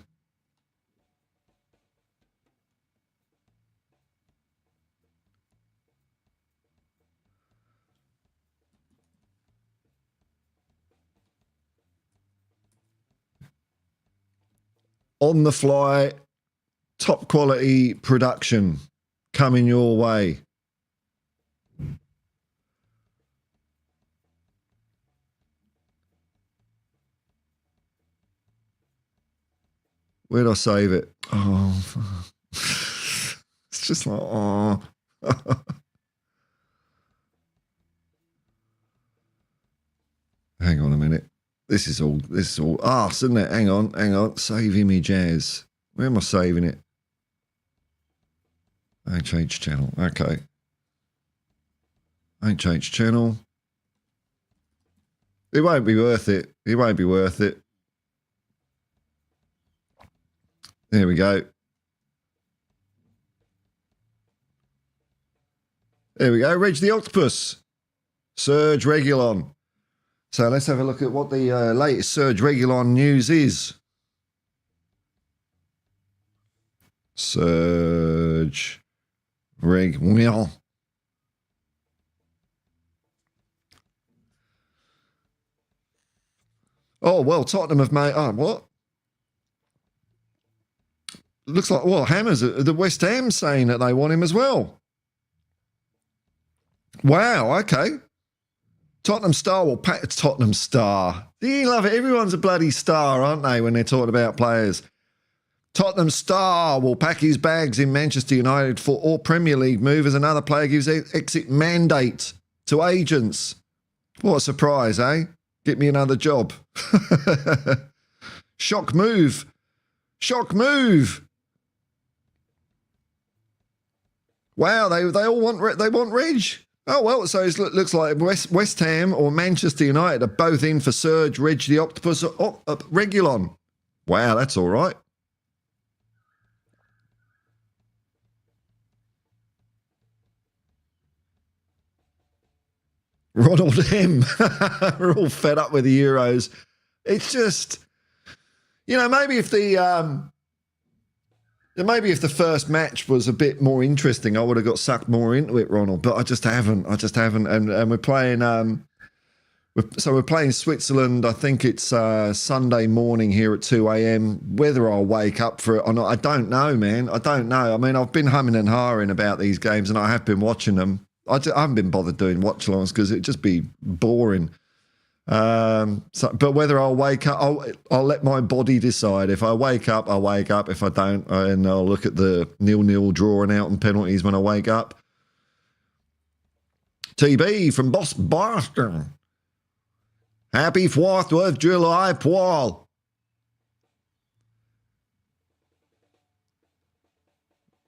On the fly, top quality production coming your way. Where'd I save it? Oh, it's just like, oh. Hang on a minute. This is all arse, isn't it? Hang on. Save image as. Where am I saving it? HH channel. Okay. HH channel. It won't be worth it. It won't be worth it. There we go. There we go. Reg the Octopus. Serge Reguilon. So let's have a look at what the latest Serge Reguilon news is. Serge Reguilon. Oh, well, Tottenham have made... Oh, what? Looks like, well, Hammers, the West Ham saying that they want him as well. Wow, okay. Tottenham Star will pack... Tottenham Star. Do you love it? Everyone's a bloody star, aren't they, when they're talking about players? Tottenham Star will pack his bags in Manchester United for all Premier League move as another player gives exit mandate to agents. What a surprise, eh? Get me another job. Shock move. Shock move. Wow, they all want Reg. Oh, well, so it looks like West Ham or Manchester United are both in for Serge Reg the Octopus Reguilon. Wow, that's all right. Ronald M. We're all fed up with the Euros. It's just, maybe if the first match was a bit more interesting, I would have got sucked more into it, Ronald. But I just haven't. And we're playing. We're playing Switzerland. I think it's Sunday morning here at 2 a.m. Whether I'll wake up for it or not, I don't know, man. I don't know. I mean, I've been humming and hawing about these games, and I have been watching them. I haven't been bothered doing watch-alongs because it'd just be boring. But whether I'll wake up, I'll let my body decide. If I wake up, I'll wake up. If I don't, and I'll look at the 0-0 drawing out and penalties when I wake up. TB from Boston. Happy 4th of July, Paul.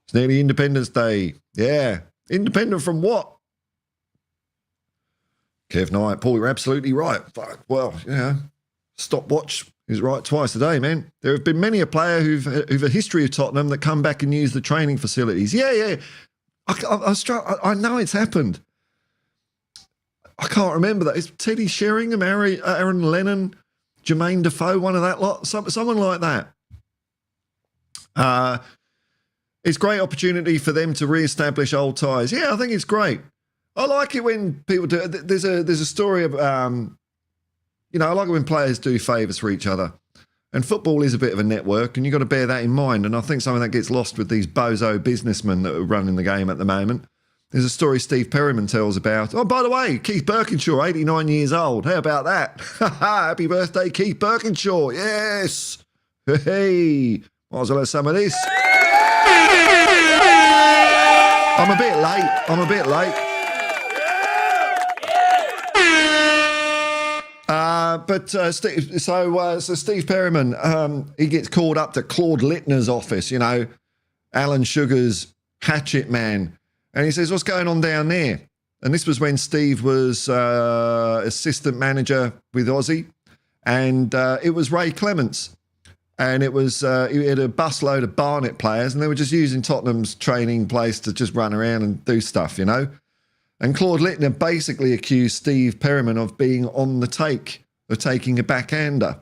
It's nearly Independence Day. Yeah. Independent from what? Kev Knight, Paul, you're absolutely right. Fuck, well, stopwatch is right twice a day, man. There have been many a player who've a history of Tottenham that come back and use the training facilities. Yeah. I know it's happened. I can't remember that. Is Teddy Sheringham, Aaron Lennon, Jermaine Defoe, one of that lot? Someone like that. It's a great opportunity for them to re-establish old ties. Yeah, I think it's great. I like it when people do. There's a story of, I like it when players do favours for each other. And football is a bit of a network, and you've got to bear that in mind. And I think something that gets lost with these bozo businessmen that are running the game at the moment. There's a story Steve Perryman tells about. Oh, by the way, Keith Birkinshaw, 89 years old. How about that? Happy birthday, Keith Birkinshaw. Yes. Hey. Might as well have some of this. I'm a bit late. So Steve Perryman, he gets called up to Claude Littner's office, Alan Sugar's hatchet man. And he says, what's going on down there? And this was when Steve was assistant manager with Aussie. And it was Ray Clements. And it was he had a busload of Barnet players, and they were just using Tottenham's training place to just run around and do stuff, And Claude Littner basically accused Steve Perryman of being on the take, of taking a backhander.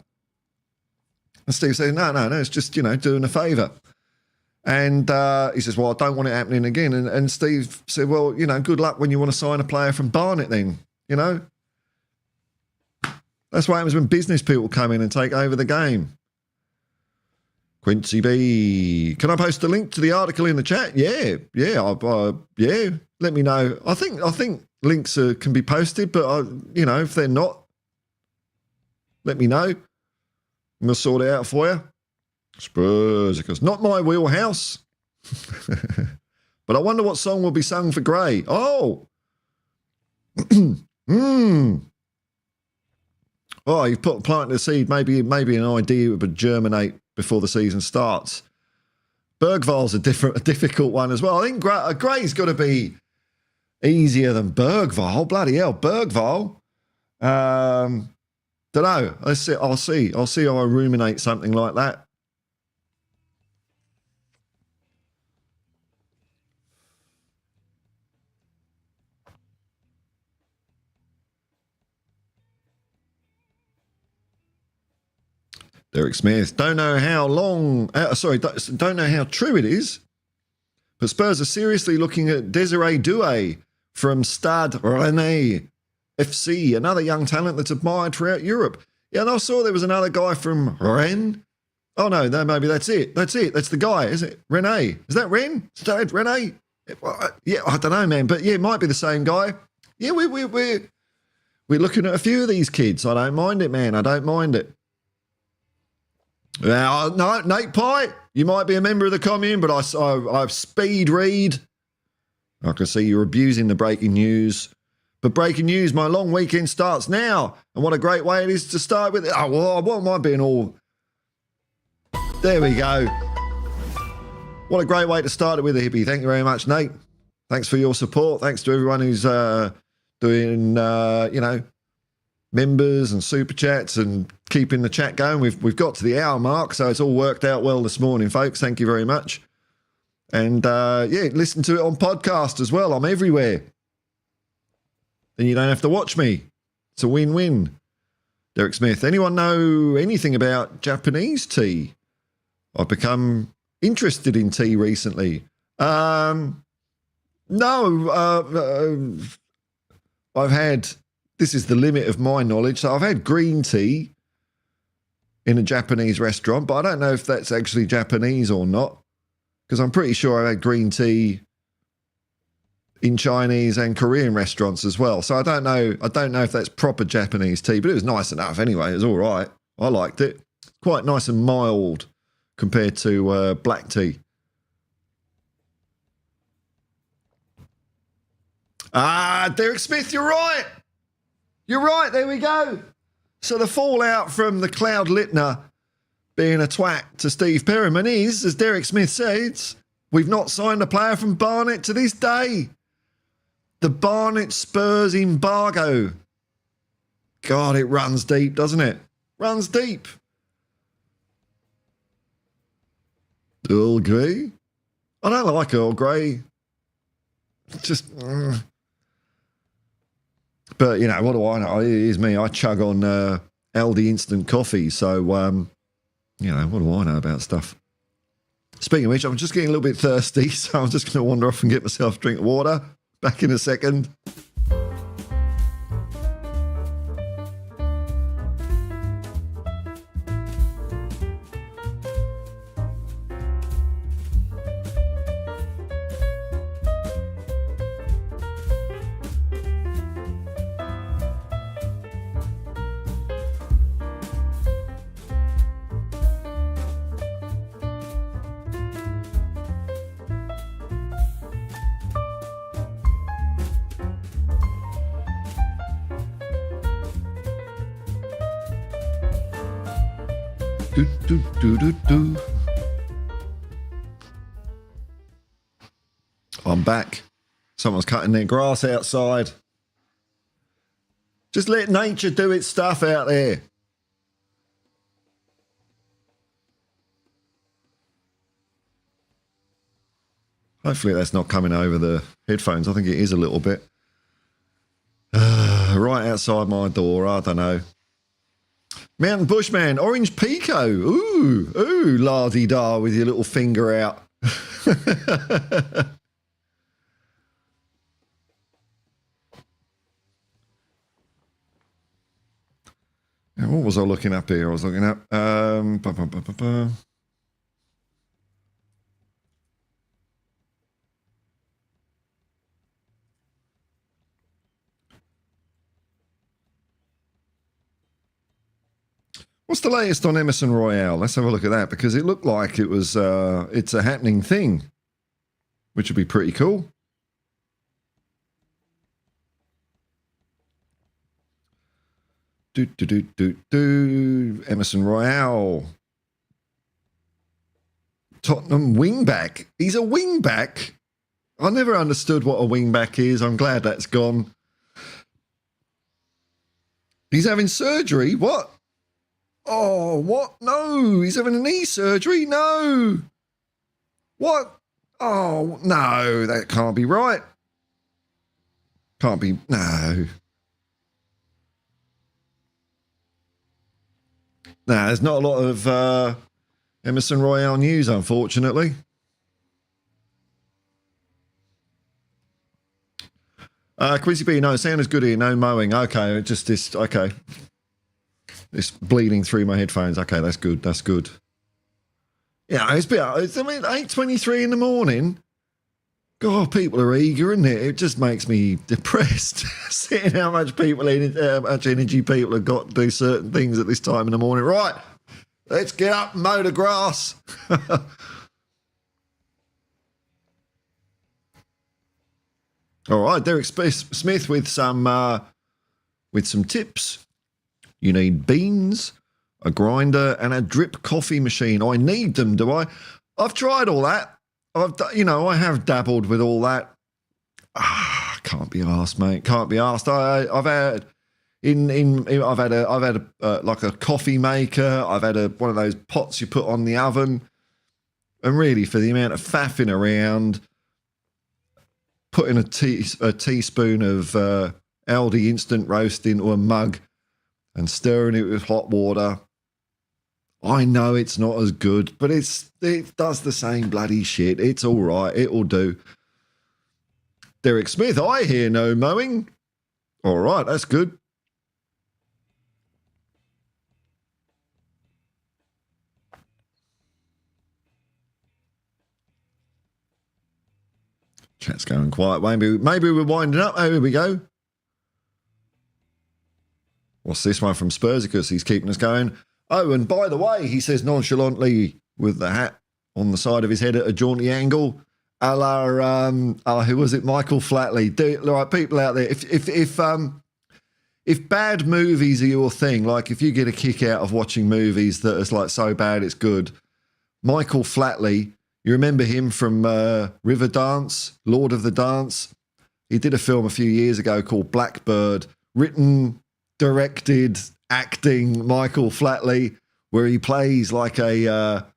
And Steve said, no, it's just, doing a favour. And he says, well, I don't want it happening again. And Steve said, well, good luck when you want to sign a player from Barnet then, That's what happens when business people come in and take over the game. Quincy B, can I post a link to the article in the chat? Yeah. Let me know. I think links can be posted, but if they're not, let me know. We'll sort it out for you. Spurs, because not my wheelhouse. But I wonder what song will be sung for Gray. Oh, Oh, you've planted a seed. Maybe an idea would germinate before the season starts. Bergval's a difficult one as well. I think Gray's got to be easier than Bergval. Bloody hell, Bergval. Don't know. Let's see. I'll see how I ruminate something like that. Derek Smith, don't know how don't know how true it is, but Spurs are seriously looking at Desiree Doué from Stade Rennais FC, another young talent that's admired throughout Europe. Yeah, and I saw there was another guy from Rennes. Oh, no, maybe that's it. That's the guy, is it? Rennais. Is that Rennes? Stade Rennais? Yeah, I don't know, man, but yeah, it might be the same guy. Yeah, we're looking at a few of these kids. I don't mind it, man. I don't mind it. No, Nate Pye, you might be a member of the commune, but I've speed read. I can see you're abusing the breaking news. But breaking news, my long weekend starts now. And what a great way it is to start with. Oh, well, what am I being all... There we go. What a great way to start it with a hippie. Thank you very much, Nate. Thanks for your support. Thanks to everyone who's doing, members and super chats and keeping the chat going. We've got to the hour mark, so it's all worked out well this morning, folks. Thank you very much. And listen to it on podcast as well. I'm everywhere. Then you don't have to watch me. It's a win-win. Derek Smith, anyone know anything about Japanese tea? I've become interested in tea recently. No, I've had... This is the limit of my knowledge. So I've had green tea in a Japanese restaurant, but I don't know if that's actually Japanese or not, because I'm pretty sure I've had green tea in Chinese and Korean restaurants as well. So I don't know if that's proper Japanese tea, but it was nice enough anyway. It was all right. I liked it. Quite nice and mild compared to black tea. Derek Smith, you're right. You're right, there we go. So the fallout from the Cloud Littner being a twat to Steve Perryman is, as Derek Smith says, we've not signed a player from Barnet to this day. The Barnet Spurs embargo. God, it runs deep, doesn't it? Runs deep. Earl Grey? I don't like Earl Grey. It's just... But, what do I know? It is me. I chug on Aldi instant coffee. So, what do I know about stuff? Speaking of which, I'm just getting a little bit thirsty. So I'm just going to wander off and get myself a drink of water. Back in a second. I'm back. Someone's cutting their grass outside. Just let nature do its stuff out there. Hopefully that's not coming over the headphones. I think it is a little bit. Right outside my door. I don't know. Mountain Bushman, Orange Pico. Ooh, la-di-da with your little finger out. Now, what was I looking up here? I was looking up... What's the latest on Emerson Royale? Let's have a look at that, because it looked like it was it's a happening thing, which would be pretty cool. Emerson Royale. Tottenham wingback. He's a wingback. I never understood what a wingback is. I'm glad that's gone. He's having surgery. What? Oh, what? No, he's having a knee surgery. No. What? Oh, no, that can't be right. Can't be. No. Nah, there's not a lot of Emerson Royale news, unfortunately. Quizzy B, no, sound is good here, no mowing. Okay, just this, okay. It's bleeding through my headphones. Okay, that's good, that's good. Yeah, it's 8:23 in the morning. God, people are eager, isn't it? It just makes me depressed seeing how much energy people have got to do certain things at this time in the morning. Right, let's get up and mow the grass. All right, Derek Smith with some tips. You need beans, a grinder, and a drip coffee machine. I need them, do I? I've tried all that. I have dabbled with all that. Can't be arsed, mate. Can't be arsed. I've had like a coffee maker. I've had one of those pots you put on the oven, and really for the amount of faffing around, putting a teaspoon of Aldi instant roast into a mug and stirring it with hot water. I know it's not as good, but it does the same bloody shit. It's all right. It'll do. Derek Smith, I hear no mowing. All right, that's good. Chat's going quiet. Maybe we're winding up. Oh, here we go. What's this one from Spursicus? He's keeping us going. Oh, and by the way, he says nonchalantly with the hat on the side of his head at a jaunty angle, a la, who was it? Michael Flatley. Right, people out there, if bad movies are your thing, like if you get a kick out of watching movies that is like so bad it's good, Michael Flatley, you remember him from Riverdance, Lord of the Dance? He did a film a few years ago called Blackbird, written, directed, acting Michael Flatley, where he plays like like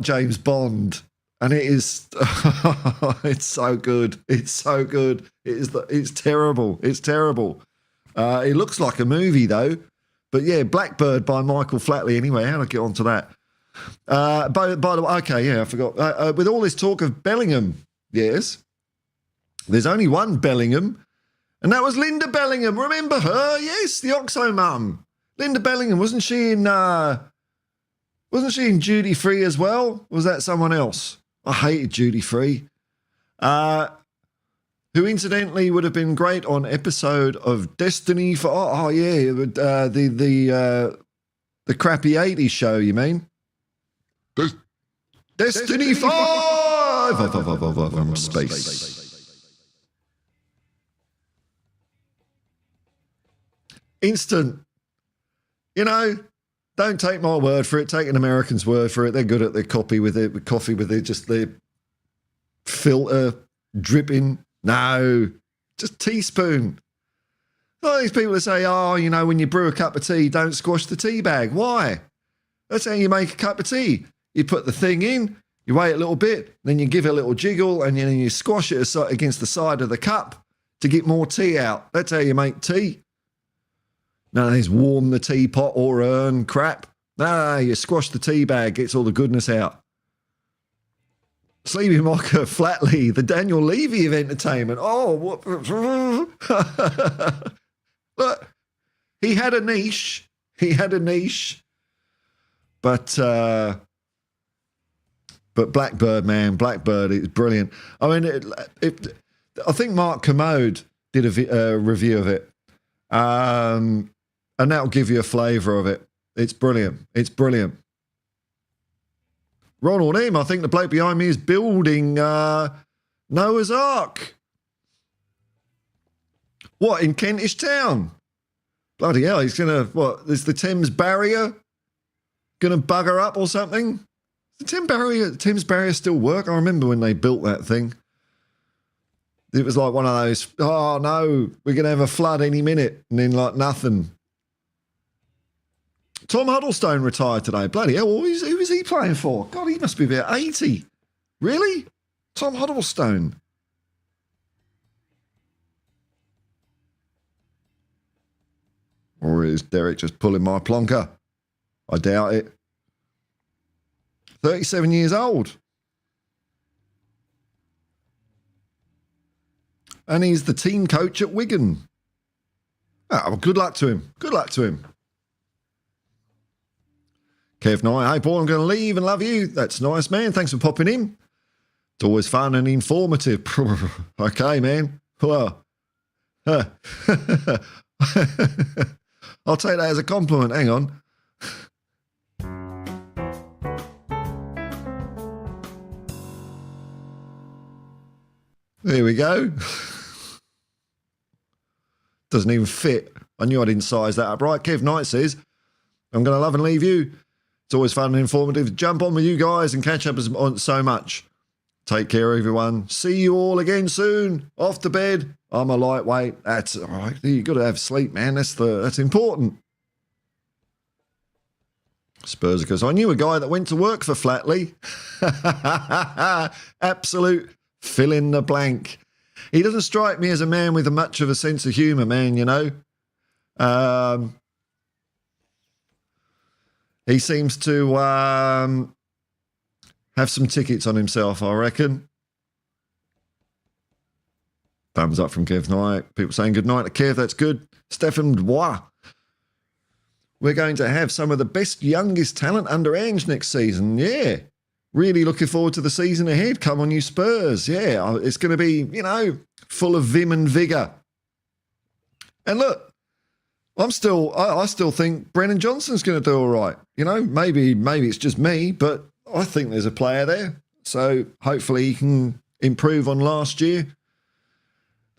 James Bond, and it is it's so good. It's so good. It's terrible. It's terrible. It looks like a movie though, but yeah, Blackbird by Michael Flatley. Anyway, how do I get onto that? By the way, okay, yeah, I forgot. With all this talk of Bellingham, yes, there's only one Bellingham. And that was Linda Bellingham. Remember her? Yes, the Oxo mum. Linda Bellingham, wasn't she in Duty Free as well? Or was that someone else? I hated Duty Free. Who incidentally would have been great on episode of Destiny for the crappy 80s show, you mean? Destiny 5 from space. Instant, don't take my word for it. Take an American's word for it. They're good at their coffee with their filter dripping. No, just teaspoon. All these people that say, when you brew a cup of tea, don't squash the tea bag. Why? That's how you make a cup of tea. You put the thing in, you wait a little bit, then you give it a little jiggle, and then you squash it against the side of the cup to get more tea out. That's how you make tea. None of this warm the teapot or urn crap. No, you squash the tea bag, gets all the goodness out. Sleepy Mocker Flatley, the Daniel Levy of entertainment. Oh, what? Look, he had a niche. But Blackbird, man, Blackbird is brilliant. I mean, I think Mark Commode did a review of it. And that'll give you a flavour of it. It's brilliant. It's brilliant. Ronald M., I think the bloke behind me is building Noah's Ark. What, in Kentish Town? Bloody hell, he's going to, is the Thames Barrier going to bugger up or something? Does the Thames Barrier still work? I remember when they built that thing. It was like one of those, oh no, we're going to have a flood any minute, and then like nothing. Tom Huddlestone retired today. Bloody hell, who is he playing for? God, he must be about 80. Really? Tom Huddlestone. Or is Derek just pulling my plonker? I doubt it. 37 years old. And he's the team coach at Wigan. Oh, well, good luck to him. Good luck to him. Kev Knight, hey, Paul, I'm going to leave and love you. That's nice, man. Thanks for popping in. It's always fun and informative. Okay, man. Well, I'll take that as a compliment. Hang on. There we go. Doesn't even fit. I knew I didn't size that up right. Kev Knight says, I'm going to love and leave you. It's always fun and informative. Jump on with you guys and catch up on so much. Take care, everyone. See you all again soon. Off to bed. I'm a lightweight. That's all right. You've got to have sleep, man. That's important. Spurs, because I knew a guy that went to work for Flatley. Absolute fill in the blank. He doesn't strike me as a man with much of a sense of humour, man, you know. He seems to have some tickets on himself, I reckon. Thumbs up from Kev Knight. People saying good night to Kev. That's good. Stefan Bois. We're going to have some of the best youngest talent under Ange next season. Yeah. Really looking forward to the season ahead. Come on, you Spurs. Yeah, it's going to be, you know, full of vim and vigour. And look, I still think Brennan Johnson's going to do all right. You know, maybe it's just me, but I think there's a player there. So hopefully he can improve on last year.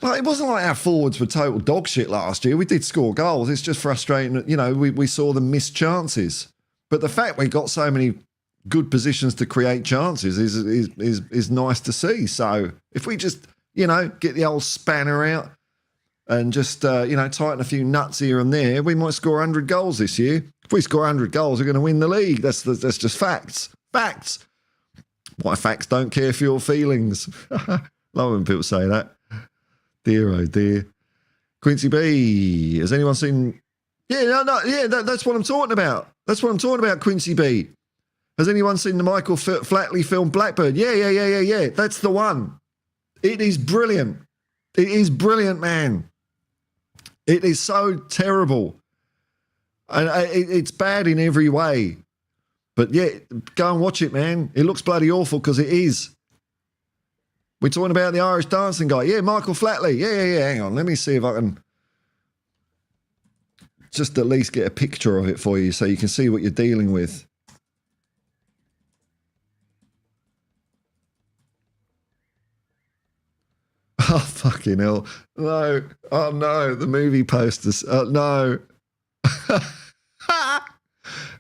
Like, it wasn't like our forwards were total dog shit last year. We did score goals. It's just frustrating. You know, we saw them miss chances. But the fact we got so many good positions to create chances is nice to see. So if we just, you know, get the old spanner out and just, you know, tighten a few nuts here and there, we might score 100 goals this year. If we score 100 goals, we're going to win the league. That's just facts. Facts. Why facts don't care for your feelings. Love when people say that. Dear, oh dear. Quincy B, has anyone seen... that's what I'm talking about. That's what I'm talking about, Quincy B. Has anyone seen the Michael Flatley film Blackbird? Yeah. That's the one. It is brilliant. It is brilliant, man. It is so terrible. And it's bad in every way. But yeah, go and watch it, man. It looks bloody awful because it is. We're talking about the Irish dancing guy. Yeah, Michael Flatley. Yeah. Hang on. Let me see if I can just at least get a picture of it for you so you can see what you're dealing with. Oh, fucking hell. No. Oh, no. The movie posters. No.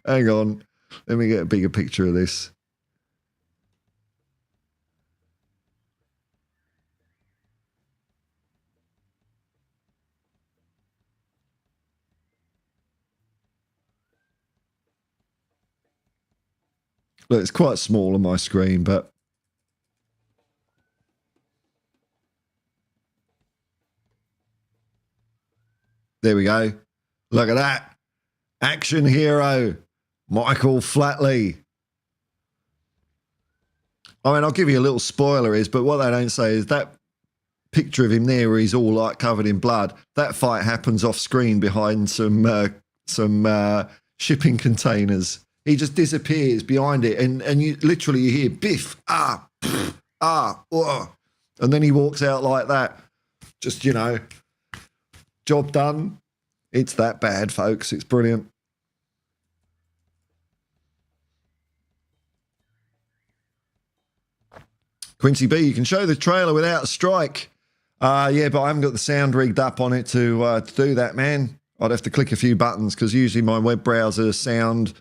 Hang on. Let me get a bigger picture of this. Look, it's quite small on my screen, but there we go. Look at that. Action hero, Michael Flatley. I mean, I'll give you a little spoiler but what they don't say is that picture of him there where he's all like covered in blood, that fight happens off screen behind some shipping containers. He just disappears behind it and you literally hear biff, and then he walks out like that. Just, you know, job done. It's that bad, folks. It's brilliant. Quincy B, you can show the trailer without a strike. Yeah, but I haven't got the sound rigged up on it to do that, man. I'd have to click a few buttons because usually my web browser sound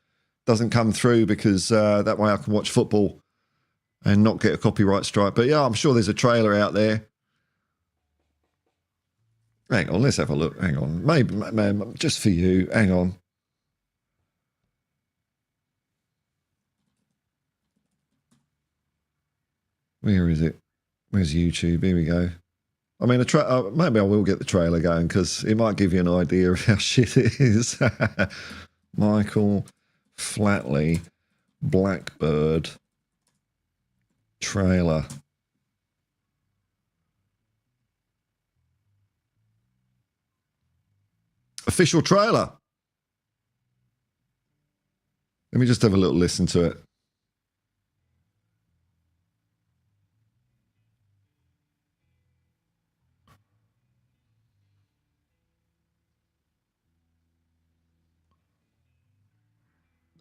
doesn't come through because that way I can watch football and not get a copyright strike. But yeah, I'm sure there's a trailer out there. Hang on, let's have a look. Hang on. Maybe, man, just for you. Hang on. Where is it? Where's YouTube? Here we go. I mean, maybe I will get the trailer going because it might give you an idea of how shit it is. Michael Flatley, Blackbird, trailer. Official trailer. Let me just have a little listen to it.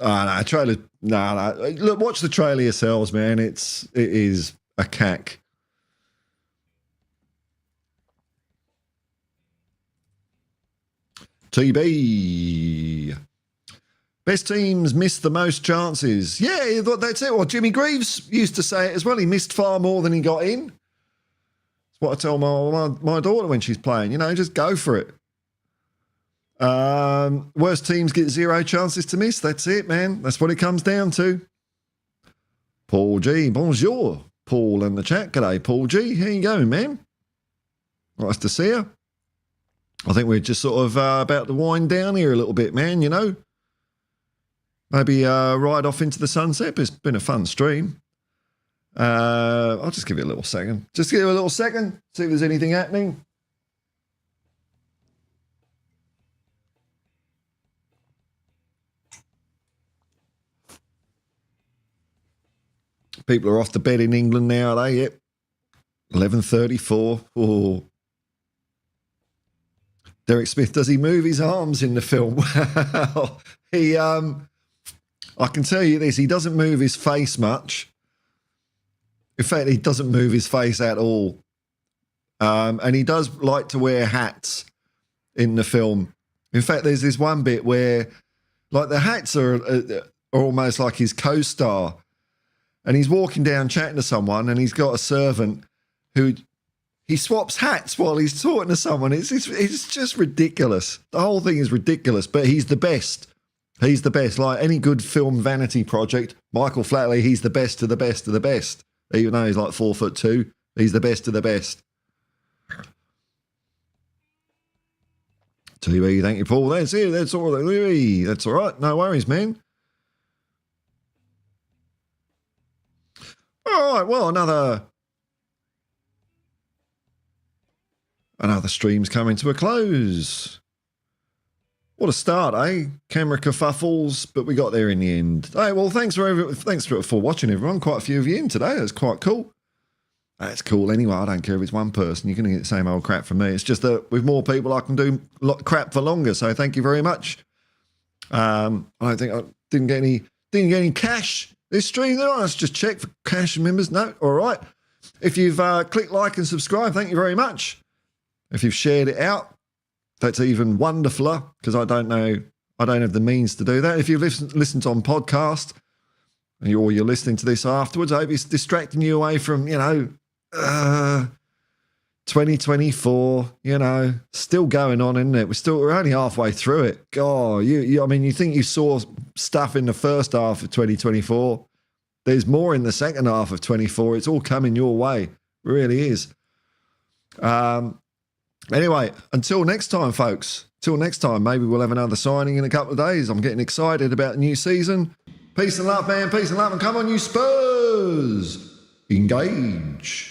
Oh, no, trailer. No. Look, watch the trailer yourselves, man. It is a cack. TB. Best teams miss the most chances. Yeah, that's it. Well, Jimmy Greaves used to say it as well. He missed far more than he got in. That's what I tell my daughter when she's playing. You know, just go for it. Worst teams get 0 chances to miss. That's it, man. That's what it comes down to. Paul G. Bonjour. Paul in the chat. G'day, Paul G. How you going, man? Nice to see you. I think we're just sort of about to wind down here a little bit, man, you know. Maybe ride off into the sunset. It's been a fun stream. I'll just give it a little second. Just give it a little second. See if there's anything happening. People are off to bed in England now, are they? Yep. 11:34. Oh. Derek Smith, does he move his arms in the film? Well, I can tell you this, he doesn't move his face much. In fact, he doesn't move his face at all. And he does like to wear hats in the film. In fact, there's this one bit where, like, the hats are almost like his co-star. And he's walking down chatting to someone, and he's got a servant who he swaps hats while he's talking to someone. It's just ridiculous. The whole thing is ridiculous, but he's the best. He's the best. Like any good film vanity project, Michael Flatley, he's the best of the best of the best. Even though he's like 4'2", he's the best of the best. TV, thank you, Paul. That's it. That's all. That's all right. No worries, man. All right, well, another stream's coming to a close. What a start, eh? Camera kerfuffles, but we got there in the end. Hey, well, thanks for watching, everyone. Quite a few of you in today. That's quite cool. That's cool anyway. I don't care if it's one person. You're going to get the same old crap from me. It's just that with more people, I can do crap for longer. So thank you very much. I don't think I didn't get any cash this stream. Let's just check for cash members. No, all right. If you've clicked like and subscribe, thank you very much. If you've shared it out, that's even wonderfuler, because I don't have the means to do that. If you've listened on podcast, or you're listening to this afterwards, I hope it's distracting you away from, 2024, still going on, isn't it? We're only halfway through it. God, you think you saw stuff in the first half of 2024. There's more in the second half of 24. It's all coming your way. It really is. Anyway, until next time, folks. Till next time, maybe we'll have another signing in a couple of days. I'm getting excited about the new season. Peace and love, man. Peace and love. And come on, you Spurs. Engage.